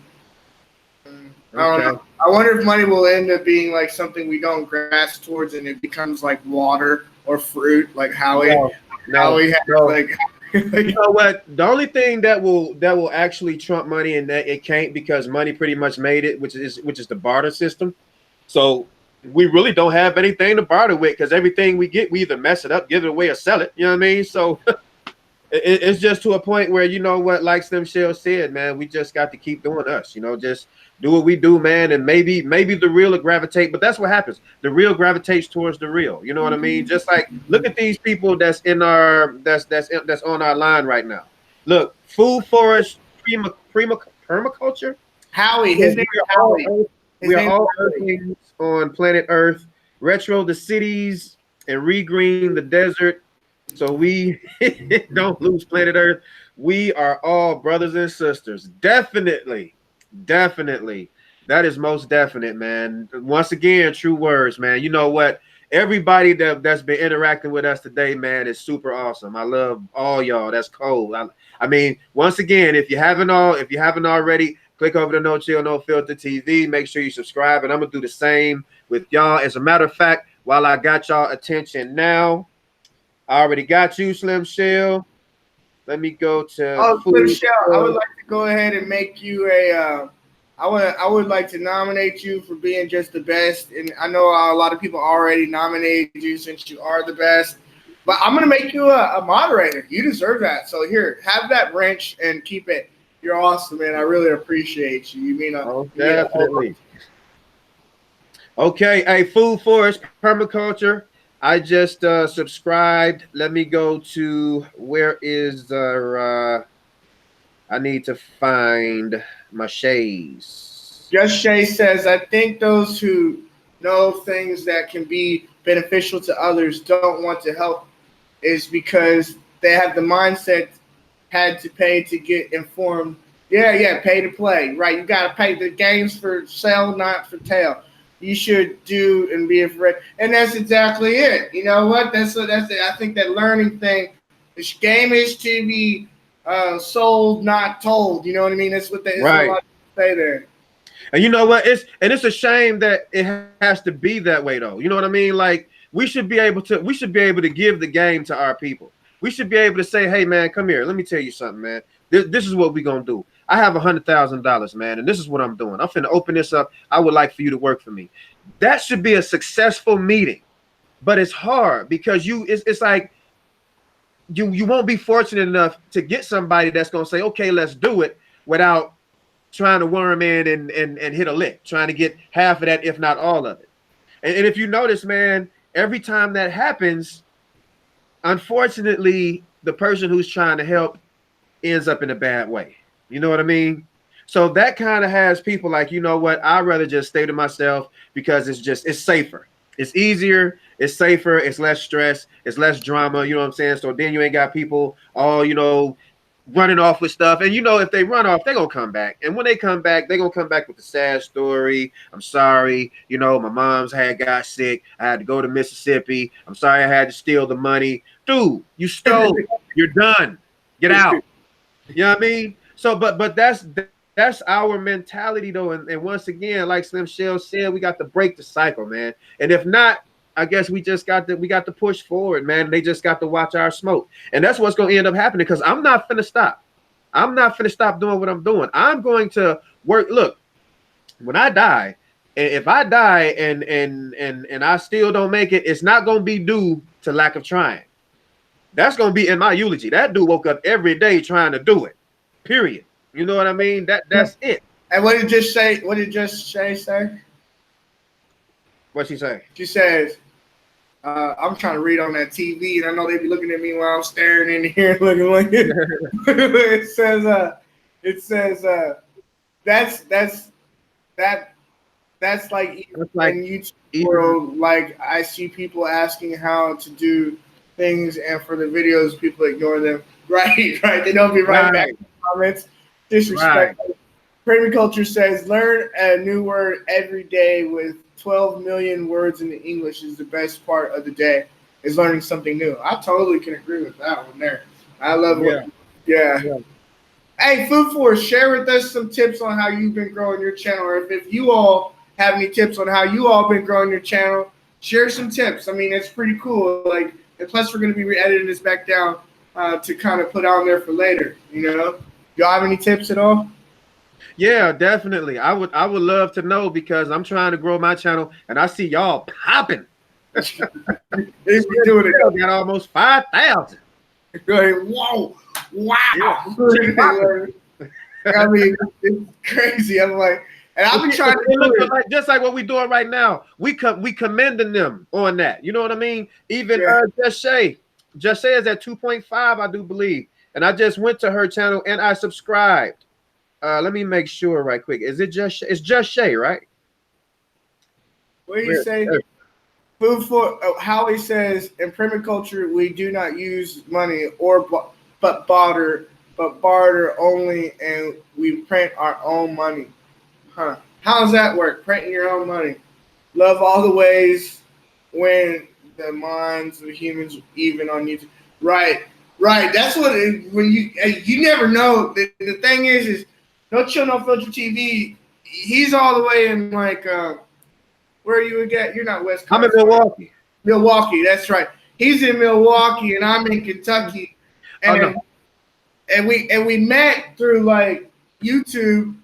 I don't Okay. know. I wonder if money will end up being like something we don't grasp towards, and it becomes like water or fruit, like No, Howie no, had no. like. You know what? The only thing that will actually trump money, and that it can't, because money pretty much made it, which is the barter system. So we really don't have anything to barter with, because everything we get, we either mess it up, give it away, or sell it. You know what I mean? So it's just to a point where, you know what, like Slim Shell said, man, we just got to keep doing us. Just do what we do, man, and maybe the real will gravitate. But that's what happens. The real gravitates towards the real. You know what I mean? Just like, look at these people that's in our that's on our line right now. Look, food forest, permaculture. Howie, So his name is Howie. His we are name is all Howie. earthlings on planet Earth. Retro the cities and regreen the desert, so we don't lose planet Earth. We are all brothers and sisters. Definitely. Definitely. That is most definite, man. Once again, true words, man. You know what? Everybody that's been interacting with us today, man, is super awesome. I love all y'all. That's cold. I mean, once again, if you haven't already, click over to noChill, noFilter TV. Make sure you subscribe, and I'm gonna do the same with y'all. As a matter of fact, while I got y'all attention now, I already got you, Slim Shell. Let me go to Oh, Slim food. Shell, I would like to go ahead and make you a. I would like to nominate you for being just the best, and I know a lot of people already nominated you since you are the best. But I'm gonna make you a moderator. You deserve that. So here, have that wrench and keep it. You're awesome, man. I really appreciate you. You mean Oh, you mean a whole lot. definitely. Okay, a food forest permaculture. I just subscribed. Let me go to, where is the I need to find my shades. Just Shay says, I think those who know things that can be beneficial to others don't want to help is because they have the mindset had to pay to get informed. Yeah, pay to play. Right. You got to pay the games for sale, not for tail. You should do and be afraid. And that's exactly it. You know what? That's it. I think that learning thing, this game is to be sold, not told. You know what I mean? That's what that's what a Right. lot of people say there. And you know what? It's a shame that it has to be that way, though. You know what I mean? Like, we should be able to give the game to our people. We should be able to say, hey man, come here. Let me tell you something, man. This is what we're gonna do. I have $100,000, man, and this is what I'm doing. I'm finna open this up. I would like for you to work for me. That should be a successful meeting. But it's hard because it's like you won't be fortunate enough to get somebody that's gonna say, okay, let's do it, without trying to worm in and hit a lick, trying to get half of that, if not all of it. And if you notice, man, every time that happens, unfortunately, the person who's trying to help ends up in a bad way. You know what I mean? So that kind of has people like, you know what, I'd rather just stay to myself, because it's safer. It's easier, it's safer, it's less stress, it's less drama, you know what I'm saying? So then you ain't got people all, running off with stuff. And if they run off, they're gonna come back. And when they come back, they're gonna come back with a sad story. I'm sorry, my mom's got sick. I had to go to Mississippi. I'm sorry I had to steal the money. Dude, you stole it. You're done. Get out. You know what I mean? So, but that's our mentality, though. And once again, like Slim Shell said, we got to break the cycle, man. And if not, I guess we got to push forward, man. They just got to watch our smoke. And that's what's going to end up happening, because I'm not finna stop. I'm not finna stop doing what I'm doing. I'm going to work. Look, when I die, if I die and I still don't make it, it's not going to be due to lack of trying. That's going to be in my eulogy. That dude woke up every day trying to do it. Period. You know what I mean? That's it. And what did just say? What did just Shay say? What's she say? She says, I'm trying to read on that TV, and I know they be looking at me while I'm staring in here, looking like it. It says, that's like in YouTube world. Like, I see people asking how to do things, and for the videos, people ignore them. Right. They don't be right back in the comments. Disrespect. Right. Permaculture says, learn a new word every day with 12 million words in the English is the best part of the day, is learning something new. I totally can agree with that one there. I love it. Yeah. Hey, Food Force, share with us some tips on how you've been growing your channel, or if you all have any tips on how you all been growing your channel, share some tips. I mean, it's pretty cool. Like, and plus we're going to be editing this back down to kind of put on there for later. You know, y'all have any tips at all? Yeah, definitely. I would love to know, because I'm trying to grow my channel and I see y'all popping. We're doing it. Got almost 5,000. Whoa, wow. Yeah. I mean, it's crazy. I'm like, and I've been trying to do it. Like, just like what we're doing right now. We commending them on that. You know what I mean? Even Just Shay is at 2.5, I do believe. And I just went to her channel and I subscribed. Let me make sure right quick. Is it just? It's Just Shay, right? What do you say? Food for Howie says, in permaculture we do not use money but barter only, and we print our own money. Huh? How does that work? Printing your own money. Love all the ways when the minds of humans even on YouTube. Right. That's what when you never know. The thing is noChill, noFilter TV. He's all the way in like. Where are you again? You're not West Coast. I'm in Milwaukee. Milwaukee, that's right. He's in Milwaukee and I'm in Kentucky. And we met through like YouTube,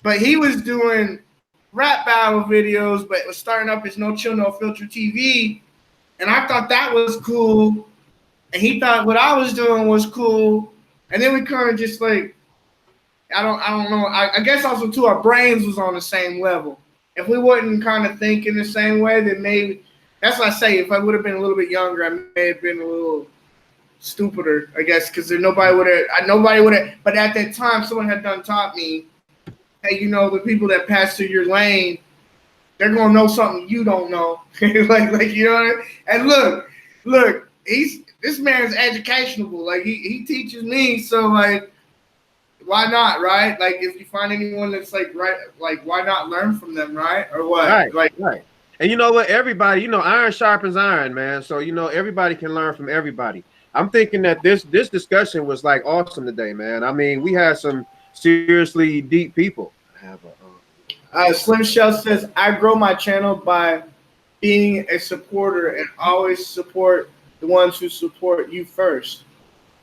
but he was doing rap battle videos, but was starting up his noChill, noFilter TV. And I thought that was cool. And he thought what I was doing was cool. And then we kind of just like, I don't know. I guess also too, our brains was on the same level. If we wouldn't kind of think in the same way, then maybe that's what I say. If I would have been a little bit younger, I may have been a little stupider, I guess, because nobody would have. But at that time, someone had taught me, hey, you know, the people that pass through your lane, they're gonna know something you don't know. like you know what I mean? And look, this man's educational. Like he teaches me, so like. Why not, right? Like, if you find anyone that's like right, like why not learn from them, right? Or what? Right. And you know what? Everybody, you know, iron sharpens iron, man. So you know, everybody can learn from everybody. I'm thinking that this discussion was like awesome today, man. I mean, we had some seriously deep people. Slim Shell says, I grow my channel by being a supporter and always support the ones who support you first.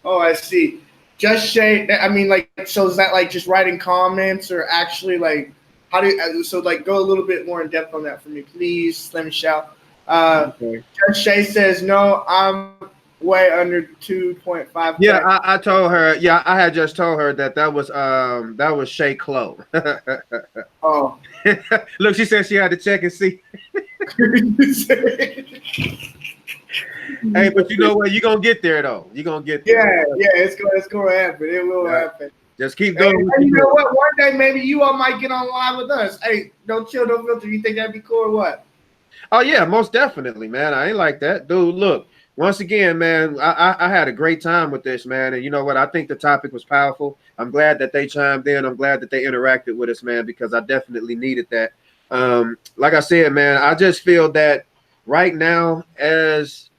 Oh, I see. Just Shay, I mean, like, so is that like just writing comments, or actually like, how do you, so like go a little bit more in depth on that for me, please, Slim Shout. Okay. Just Shay says, no, I'm way under 2.5. Yeah, I told her, I had just told her that was Shay Clo. Oh. Look, she said she had to check and see. Hey, but you know what? You're gonna get there though. You're gonna get there. Yeah, it's gonna happen. It will happen. Just keep going. And you know what? One day maybe you all might get on live with us. Hey, noChill, noFilter. You think that'd be cool or what? Oh yeah, most definitely, man. I ain't like that, dude. Look, once again, man, I had a great time with this, man. And you know what? I think the topic was powerful. I'm glad that they chimed in. I'm glad that they interacted with us, man, because I definitely needed that. Like I said, man, I just feel that right now as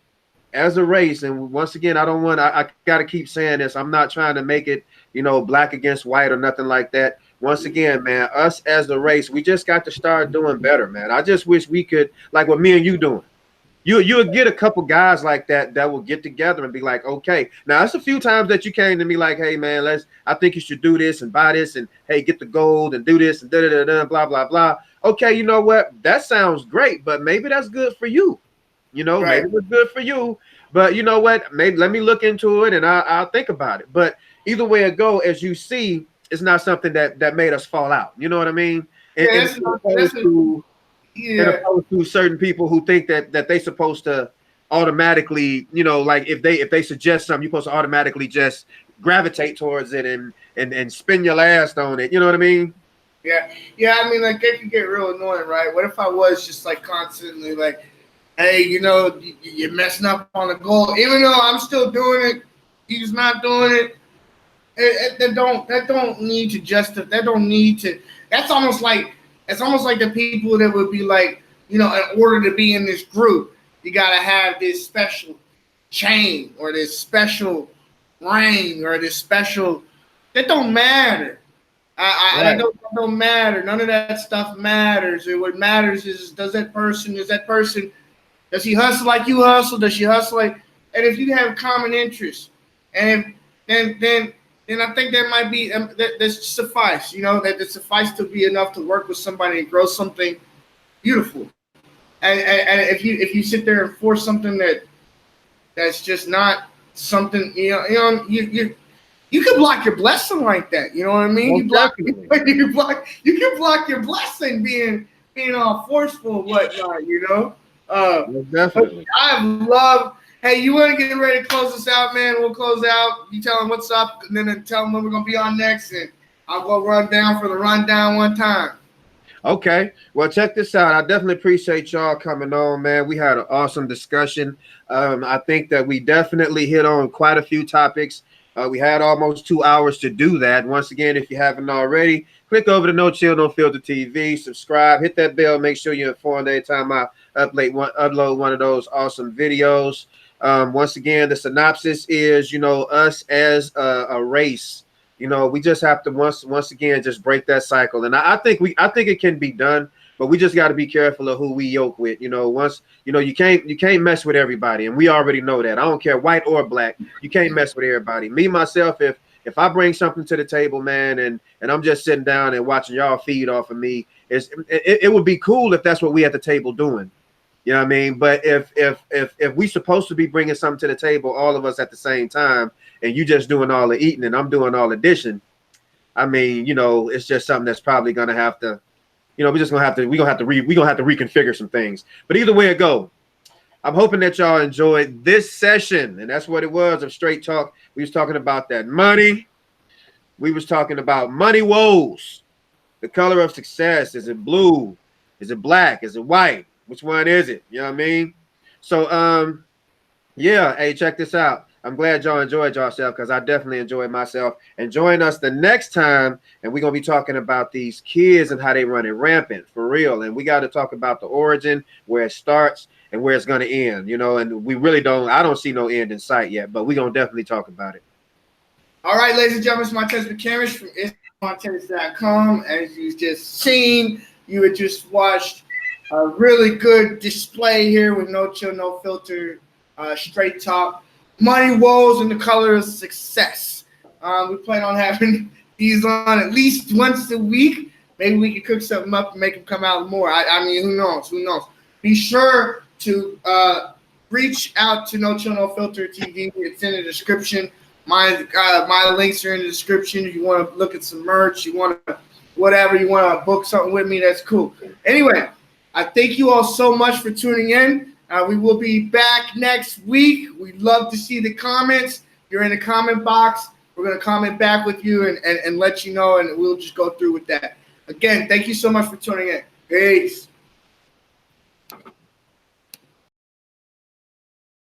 a race, and once again, I got to keep saying this. I'm not trying to make it, you know, black against white or nothing like that. Once again, man, us as the race, we just got to start doing better, man. I just wish we could, like what me and you doing. You'll get a couple guys like that will get together and be like, okay. Now, it's a few times that you came to me like, hey, man, I think you should do this and buy this and, hey, get the gold and do this and da-da-da-da, blah, blah, blah. Okay, you know what? That sounds great, but maybe that's good for you. You know, right. Maybe it's good for you. But you know what? Maybe let me look into it and I'll think about it. But either way it go, as you see, it's not something that made us fall out. You know what I mean? And opposed to certain people who think that they supposed to automatically, you know, like if they suggest something, you're supposed to automatically just gravitate towards it and spin your last on it. You know what I mean? Yeah. I mean, like it could get real annoying, right? What if I was just like constantly like, hey, you know, you're messing up on the goal, even though I'm still doing it, he's not doing it. That don't need to justify. That don't need to. It's almost like the people that would be like, you know, in order to be in this group, you gotta have this special chain or this special ring or this special that don't matter. Right. That don't matter. None of that stuff matters. And what matters is does that person, does he hustle like you hustle? Does she hustle like? And if you have common interests, and then I think that might be that suffice. You know, that suffice to be enough to work with somebody and grow something beautiful. And if you sit there and force something that's just not something, you can block your blessing like that. You know what I mean? You can block your blessing being all forceful and whatnot. You know. Definitely. I love. Hey, you want to get ready to close this out, man? We'll close out. You tell them what's up, and then tell them when we're gonna be on next, and I'll go run down for the rundown one time. Okay. Well, check this out. I definitely appreciate y'all coming on, man. We had an awesome discussion. I think that we definitely hit on quite a few topics. We had almost 2 hours to do that. Once again, if you haven't already, click over to noChill, noFiltertv, subscribe, hit that bell, make sure you're informed every time I upload one of those awesome videos. Once again, the synopsis is, us as a race. We just have to once again just break that cycle, and I think it can be done, but we just got to be careful of who we yoke with. You can't mess with everybody, and we already know that. I don't care white or black, you can't mess with everybody. Me myself, if I bring something to the table, man, and I'm just sitting down and watching y'all feed off of me, it would be cool if that's what we at the table doing. You know what I mean? But if we supposed to be bringing something to the table, all of us at the same time, and you just doing all the eating and I'm doing all the dishing, I mean, it's just something that's probably gonna have to, we're gonna have to reconfigure some things. But either way it go, I'm hoping that y'all enjoyed this session, and that's what it was of Straight Talk. We was talking about that money. We was talking about money woes, the color of success. Is it blue? Is it black? Is it white? Which one is it? You know what I mean? So, yeah, hey, check this out. I'm glad y'all enjoyed yourself, because I definitely enjoyed myself. And join us the next time, and we're going to be talking about these kids and how they run it rampant, for real. And we got to talk about the origin, where it starts, and where it's going to end, and we really I don't see no end in sight yet, but we're going to definitely talk about it. All right, ladies and gentlemen, it's Montez from itsmontez.com. As you just seen, you had just watched a really good display here with No Chill, No Filter, Straight Talk, money woes, and the color of success. We plan on having these on at least once a week. Maybe we can cook something up and make them come out more. I mean, who knows? Be sure to reach out to No Chill, No Filter TV. It's in the description. My links are in the description. If you want to look at some merch, you want to book something with me, that's cool. Anyway, I thank you all so much for tuning in. We will be back next week. We'd love to see the comments. If you're in the comment box, we're going to comment back with you and let you know, and we'll just go through with that. Again, thank you so much for tuning in. Peace.